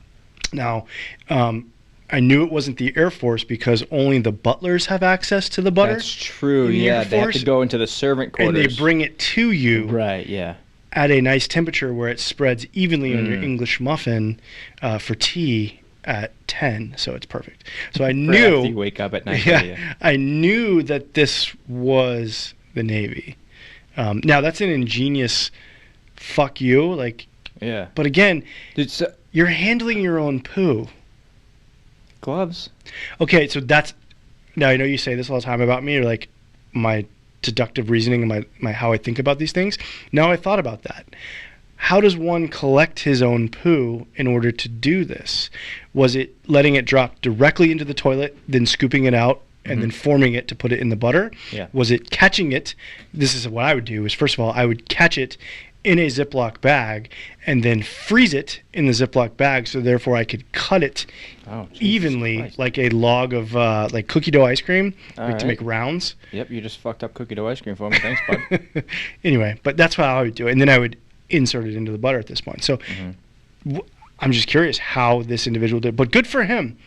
Now, I knew it wasn't the Air Force because only the butlers have access to the butter. That's true. Yeah, they have to go into the servant quarters. And they bring it to you. Right, yeah. At a nice temperature where it spreads evenly on your English muffin for tea at 10, so it's perfect. So I knew... After you wake up at night. Yeah, I knew that this was the Navy. Now, that's an ingenious fuck you. Yeah. But again, you're handling your own poo. Gloves. Okay, so that's... Now, I know you say this all the time about me, or my deductive reasoning and my how I think about these things. Now I thought about that. How does one collect his own poo in order to do this? Was it letting it drop directly into the toilet, then scooping it out, and then forming it to put it in the butter? Yeah. Was it catching it? This is what I would do, is first of all, I would catch it in a Ziploc bag and then freeze it in the Ziploc bag, so therefore I could cut it evenly Christ. like a log of like cookie dough ice cream to make rounds. Yep, you just fucked up cookie dough ice cream for me. Thanks, bud. Anyway, but that's how I would do it. And then I would insert it into the butter at this point. So I'm just curious how this individual did. But good for him.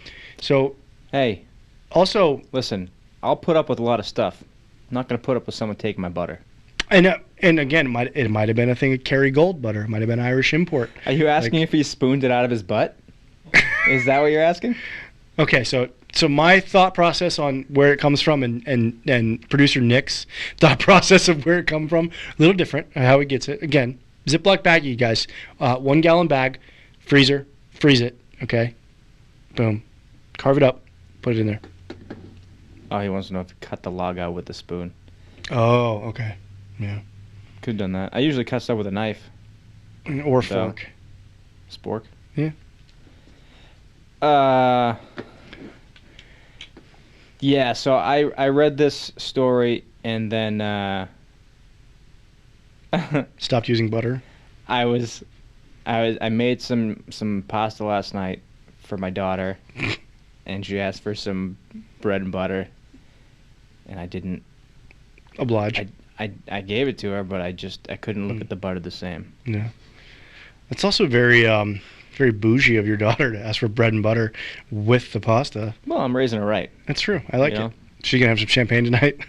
So Hey, also... listen, I'll put up with a lot of stuff. I'm not going to put up with someone taking my butter. And again, it might have been a thing of Kerry Gold butter. It might have been Irish import. Are you asking if he spooned it out of his butt? Is that what you're asking? Okay, so my thought process on where it comes from and producer Nick's thought process of where it comes from, a little different, how he gets it. Again, Ziploc baggie, you guys. 1 gallon bag, freezer, freeze it, okay? Boom. Carve it up, put it in there. Oh, he wants to know if you cut the log out with the spoon. Oh, okay. Yeah. Could have done that. I usually cut stuff with a knife. Or fork. Spork? Yeah. Yeah, so I read this story and then Stopped using butter. I made some pasta last night for my daughter and she asked for some bread and butter and I didn't Oblige. I gave it to her, but I couldn't look at the butter the same. Yeah. It's also very very bougie of your daughter to ask for bread and butter with the pasta. Well, I'm raising her right. That's true. I like it. She gonna have some champagne tonight?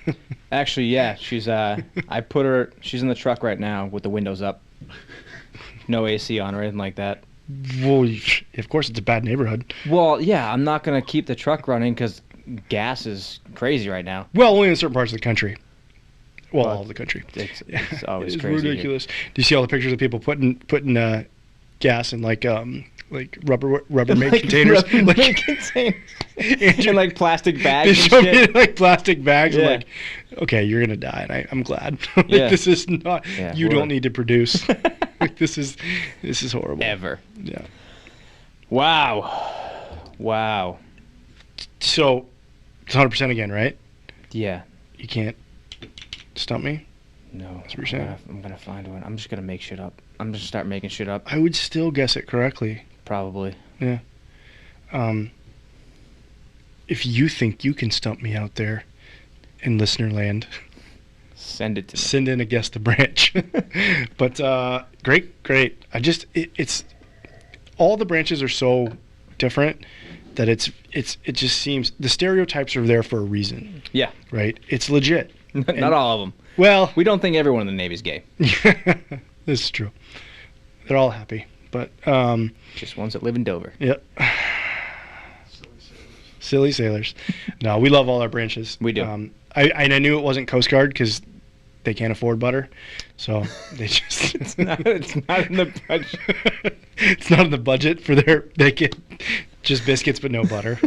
Actually, yeah. She's she's in the truck right now with the windows up. No AC on or anything like that. Well, of course it's a bad neighborhood. Well, yeah, I'm not going to keep the truck running because gas is crazy right now. Well, only in certain parts of the country. Well, But all of the country. It's always It's crazy. ridiculous. Do you see all the pictures of people putting gas in like Rubbermaid containers? Rubbermaid containers. In like plastic bags. They and show shit. me like plastic bags. Yeah. I'm like, okay, you're gonna die, and I'm glad. Yeah. This is not. Yeah, you don't need to produce. This is horrible. Ever. Yeah. Wow. So it's 100% again, right? Yeah. You can't stump me. No. That's what you're saying. I'm gonna find one. I'm just gonna make shit up. I'm just start making shit up. I would still guess it correctly. Probably. Yeah. If you think you can stump me out there in listener land, Send it to me. send in a guess the branch. But great. It's all the branches are so different that it just seems the stereotypes are there for a reason, Yeah. right? It's legit. Not all of them. Well, We don't think everyone in the Navy's gay. this is true. They're all happy, but Just ones that live in Dover. yeah. Silly sailors. No, we love all our branches. We do. I knew it wasn't Coast Guard because they can't afford butter, so they just It's not in the budget. It's not in the budget for they get just biscuits but no butter.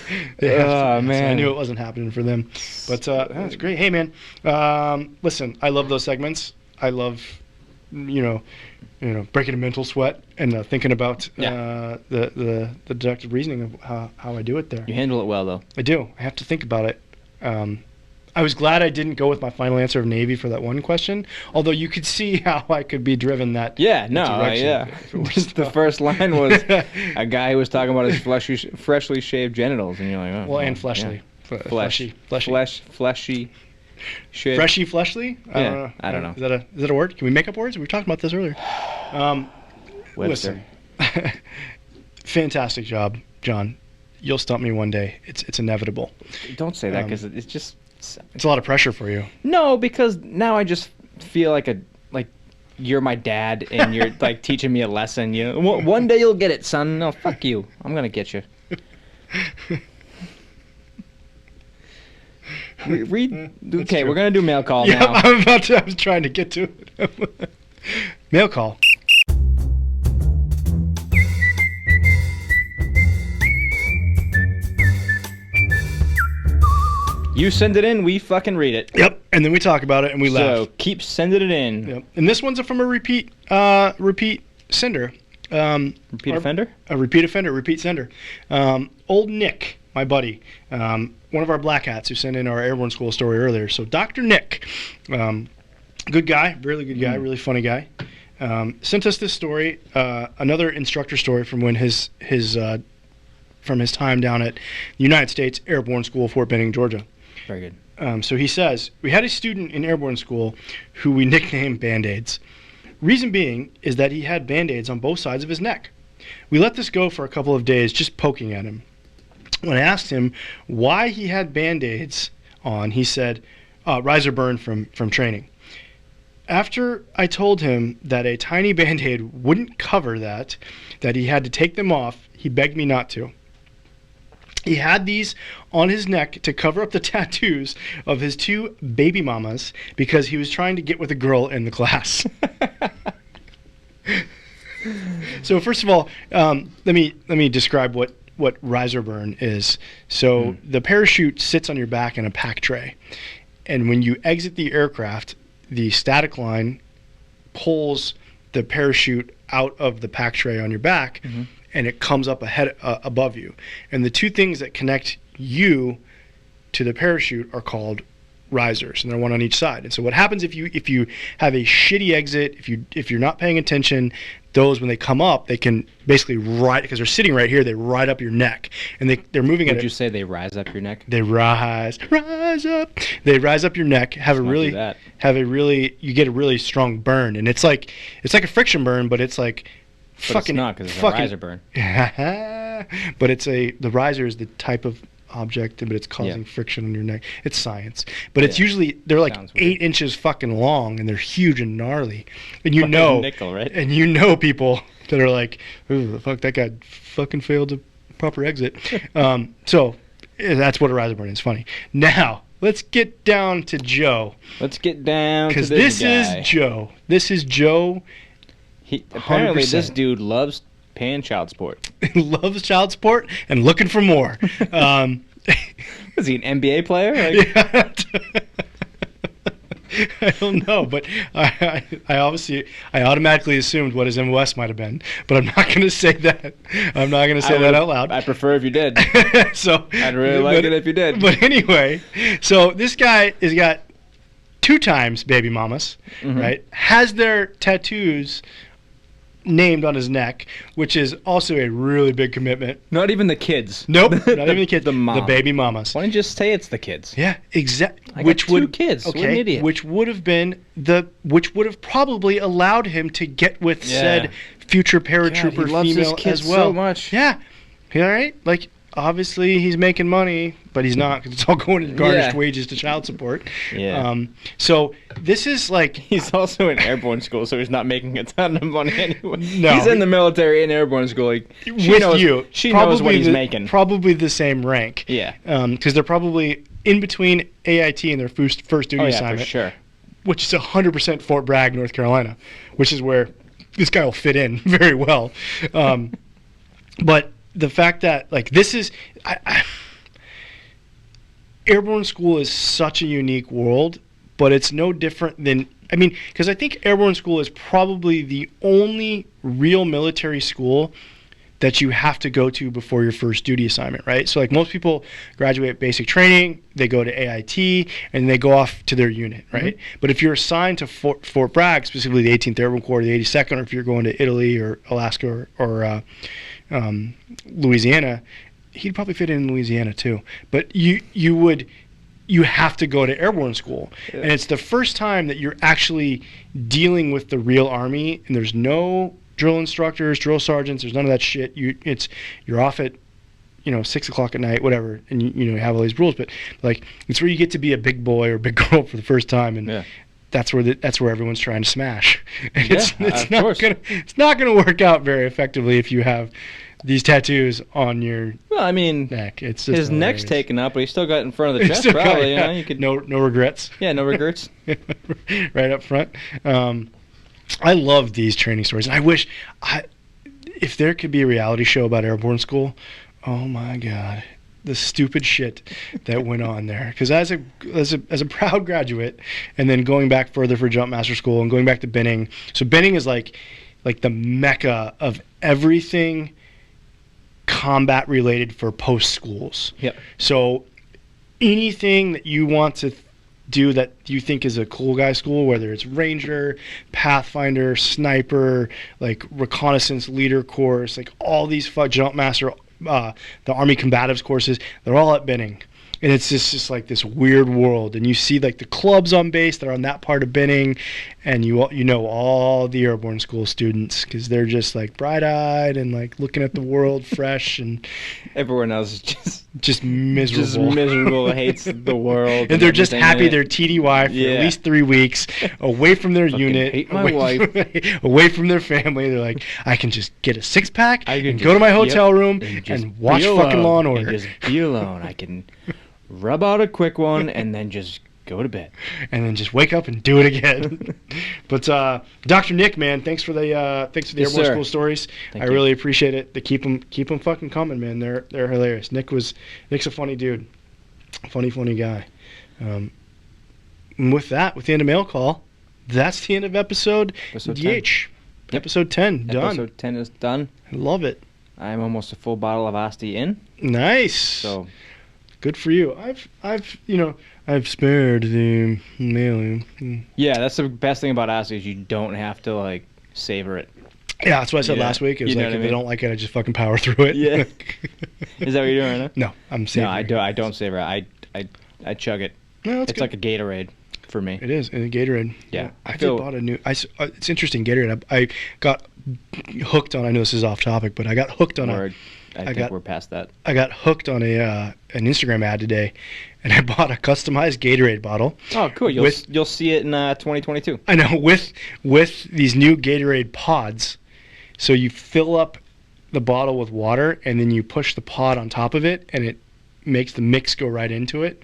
Oh, So man. I knew it wasn't happening for them, but that's great. Hey man, listen, I love those segments. I love breaking a mental sweat and thinking about the deductive reasoning of how I do it there. You handle it well, though. I do. I have to think about it. I was glad I didn't go with my final answer of Navy for that one question, although you could see how I could be driven that Yeah, no, direction. yeah. Just the first line was a guy who was talking about his freshly shaved genitals, and you're like, oh. Well, and fleshly. Yeah. Fleshy. Fleshy. Shit. Freshy, fleshly? Yeah, I don't know. Is that a word? Can we make up words? We were talking about this earlier. Webster. Listen, fantastic job, John. You'll stump me one day. It's inevitable. Don't say that because it's just. It's a lot of pressure for you. No, because now I just feel like you're my dad and you're like teaching me a lesson. One day you'll get it, son. No, fuck you. I'm gonna get you. Read. Okay, we're gonna do mail call now. I was trying to get to it. Mail call. You send it in, we fucking read it. Yep, and then we talk about it and we laugh. So keep sending it in. Yep. And this one's from a repeat sender. Repeat offender? A repeat offender, repeat sender. Old Nick. my buddy, one of our black hats who sent in our Airborne School story earlier. So Dr. Nick, good guy, really good guy, really funny guy, sent us this story, another instructor story from when his time down at the United States Airborne School, Fort Benning, Georgia. Very good. So he says, we had a student in Airborne School who we nicknamed Band-Aids. Reason being is that he had Band-Aids on both sides of his neck. We let this go for a couple of days, just poking at him. When I asked him why he had Band-Aids on, he said, riser burn from training. After I told him that a tiny Band-Aid wouldn't cover that he had to take them off, he begged me not to. He had these on his neck to cover up the tattoos of his 2 baby mamas because he was trying to get with a girl in the class. So first of all, let me describe what riser burn is. So the parachute sits on your back in a pack tray, and when you exit the aircraft, the static line pulls the parachute out of the pack tray on your back. And it comes up ahead above you. And the 2 things that connect you to the parachute are called risers, and they're one on each side. And so what happens if you have a shitty exit, if you're not paying attention, those, when they come up, they can basically because they're sitting right here, they ride up your neck, and they're moving. Would you say they rise up your neck? They rise up. They rise up your neck. You get a really strong burn, and it's like a friction burn, but it's like. But it's not, because it's a riser burn. But the riser is the type of object, but it's causing friction on your neck. It's science. But it's usually, they're like 8 inches fucking long, and they're huge and gnarly. And nickel, right? And you know people that are like, ooh, fuck, that guy fucking failed a proper exit. So that's what a riser burn is. Funny. Now, let's get down to Joe. Let's get down to this guy. Because this is Joe. This is Joe. Apparently 100%. This dude loves paying child support. Loves child support and looking for more. Is he an NBA player? I don't know, but I automatically assumed what his MOS might have been, but I'm not going to say that. I'm not going to say that out loud. I prefer if you did. So I'd really like it if you did. But anyway, so this guy has got 2 times baby mamas, right? Has their tattoos named on his neck, which is also a really big commitment. Not even the kids. Nope, not even the kids. The mom. The baby mamas. Why don't you just say it's the kids? Yeah, exactly. I got 2 kids. Okay, what an idiot. which would have probably allowed him to get with said future paratrooper he loves female his kids as well. So much. Yeah. All right. Like, obviously he's making money, but he's not, because it's all going in garnished wages to child support. Yeah. So this is like... He's also in Airborne School, so he's not making a ton of money anyway. No. He's in the military in Airborne School. Like, she knows what he's making. Probably the same rank. Yeah. Because they're probably in between AIT and their first duty assignment. For sure. Which is 100% Fort Bragg, North Carolina, which is where this guy will fit in very well. But the fact that, like, this is... Airborne School is such a unique world, but it's no different than... I mean, because I think Airborne School is probably the only real military school that you have to go to before your first duty assignment, right? So, like, most people graduate basic training, they go to AIT, and they go off to their unit, right? Mm-hmm. But if you're assigned to Fort Bragg, specifically the 18th Airborne Corps, the 82nd, or if you're going to Italy or Alaska or Louisiana, he'd probably fit in Louisiana too. But you have to go to Airborne School. Yeah. And it's the first time that you're actually dealing with the real Army, and there's no drill instructors, drill sergeants, there's none of that shit. You're off at 6 o'clock at night, whatever, and you have all these rules, but like it's where you get to be a big boy or big girl for the first time, and that's where everyone's trying to smash. And it's not gonna work out very effectively if you have these tattoos on your neck. It's just his neck's taken up, but he's still got it in front of the chest. Probably, you could no regrets. Yeah, no regrets. Right up front. I love these training stories, and I wish if there could be a reality show about Airborne School. Oh my God, the stupid shit that went on there. Because as a proud graduate, and then going back further for Jump Master School and going back to Benning. So Benning is like the mecca of everything combat related for post schools. Yep. So anything that you want to do that you think is a cool guy school, whether it's Ranger, Pathfinder, Sniper, like reconnaissance leader course, like all these jump master, the Army combatives courses, they're all at Benning. And it's just like this weird world. And you see like the clubs on base that are on that part of Benning, and you know all the Airborne School students because they're just like bright-eyed and like looking at the world fresh, and everyone else is just miserable. Just miserable, hates the world. And they're just happy they're TDY for at least 3 weeks, away from their unit, hate my wife. away from their family. They're like, I can just get a 6-pack and go to my hotel room and watch fucking Law and Order. And just be alone. I can rub out a quick one and then just go to bed. And then just wake up and do it again. But Dr. Nick, man, thanks for the Airborne School stories. I really appreciate it. They keep them fucking coming, man. They're hilarious. Nick's a funny dude, funny guy. And with that, with the end of mail call, that's the end of episode DH. 10. Episode 10 done. Episode 10 is done. I love it. I'm almost a full bottle of Asti in. Nice. So good for you. I've spared the mailing. Yeah, that's the best thing about Asti is you don't have to like savor it. Yeah, that's what I said last week. It was like if I don't like it, I just fucking power through it. Yeah. Is that what you're doing right now? No, I'm savoring. No, I don't savor it. I chug it. No, it's good. Like a Gatorade for me. It is, and a Gatorade. Yeah. I bought a new. It's interesting, Gatorade. I got hooked on. I know this is off topic, but I got hooked on I think we're past that. I got hooked on an Instagram ad today, and I bought a customized Gatorade bottle. Oh, cool! You'll see it in 2022. I know, with these new Gatorade pods. So you fill up the bottle with water, and then you push the pod on top of it, and it makes the mix go right into it.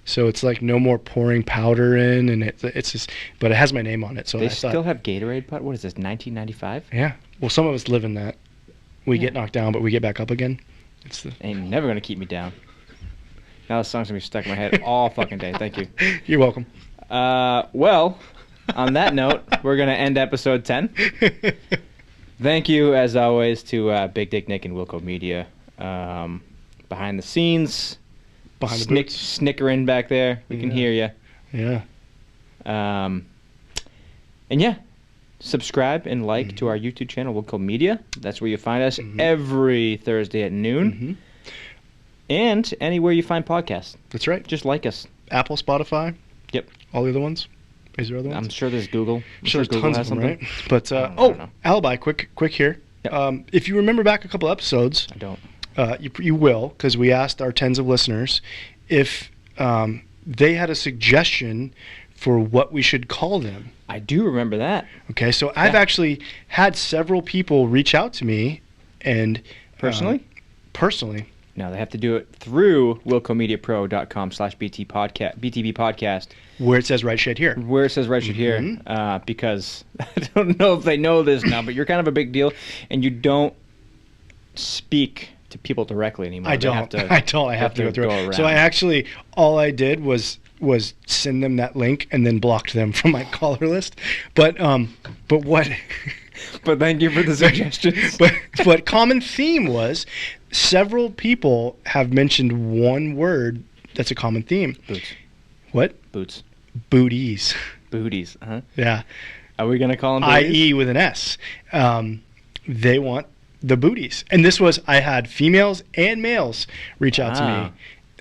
So it's like no more pouring powder in, and it's just. But it has my name on it, so they still have Gatorade pod. What is this? 1995? Yeah. Well, some of us live in that. We get knocked down, but we get back up again. Ain't never gonna keep me down. Now the song's gonna be stuck in my head all fucking day. Thank you. You're welcome. Well, on that note, we're gonna end episode 10. Thank you, as always, to Big Dick Nick and Wilco Media. Behind the scenes, behind the boots, snickering back there. We can hear you. Yeah. And yeah. Subscribe and like to our YouTube channel, Wilco Media. That's where you find us every Thursday at noon. And anywhere you find podcasts. That's right. Just like us. Apple, Spotify. Yep. All the other ones. Is there other ones? I'm sure there's Google. I'm sure there's Google tons of them, something. right? But, Alibi, quick here. Yep. If you remember back a couple episodes. I don't. You will, because we asked our tens of listeners if they had a suggestion for what we should call them. I do remember that. Okay, so I've actually had several people reach out to me and... Personally? Personally. No, they have to do it through wilcomediapro.com/BTB podcast. Where it says right shit here. Where it says right shit here. Because I don't know if they know this now, but you're kind of a big deal, and you don't speak to people directly anymore. I don't. I have to go through it. So all I did was send them that link and then blocked them from my caller list. But what? But thank you for the suggestions. but common theme was several people have mentioned one word that's a common theme. Boots. What? Boots. Booties. Booties. Yeah. Are we gonna call them booties? I.e. with an S. They want the booties, and this was I had females and males reach out to me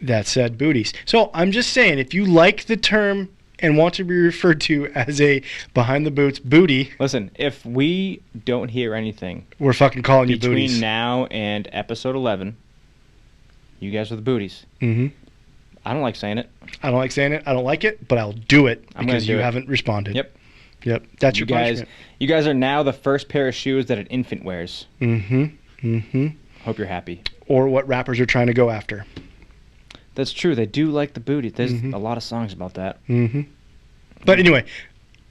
that said booties. So I'm just saying, if you like the term and want to be referred to as a behind the boots booty, listen, if we don't hear anything, we're fucking calling you booties. Between now and episode 11, you guys are the booties. Mm-hmm. I don't like saying it. I don't like it, but I'll do it because you haven't responded. Yep. That's your punishment. You guys are now the first pair of shoes that an infant wears. Hope you're happy. Or what rappers are trying to go after. That's true. They do like the booty. There's a lot of songs about that. But anyway,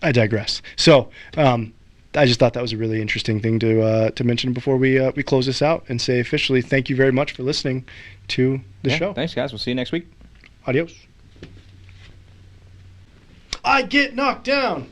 I digress. So I just thought that was a really interesting thing to mention before we close this out and say officially thank you very much for listening to the show. Thanks, guys. We'll see you next week. Adios. I get knocked down.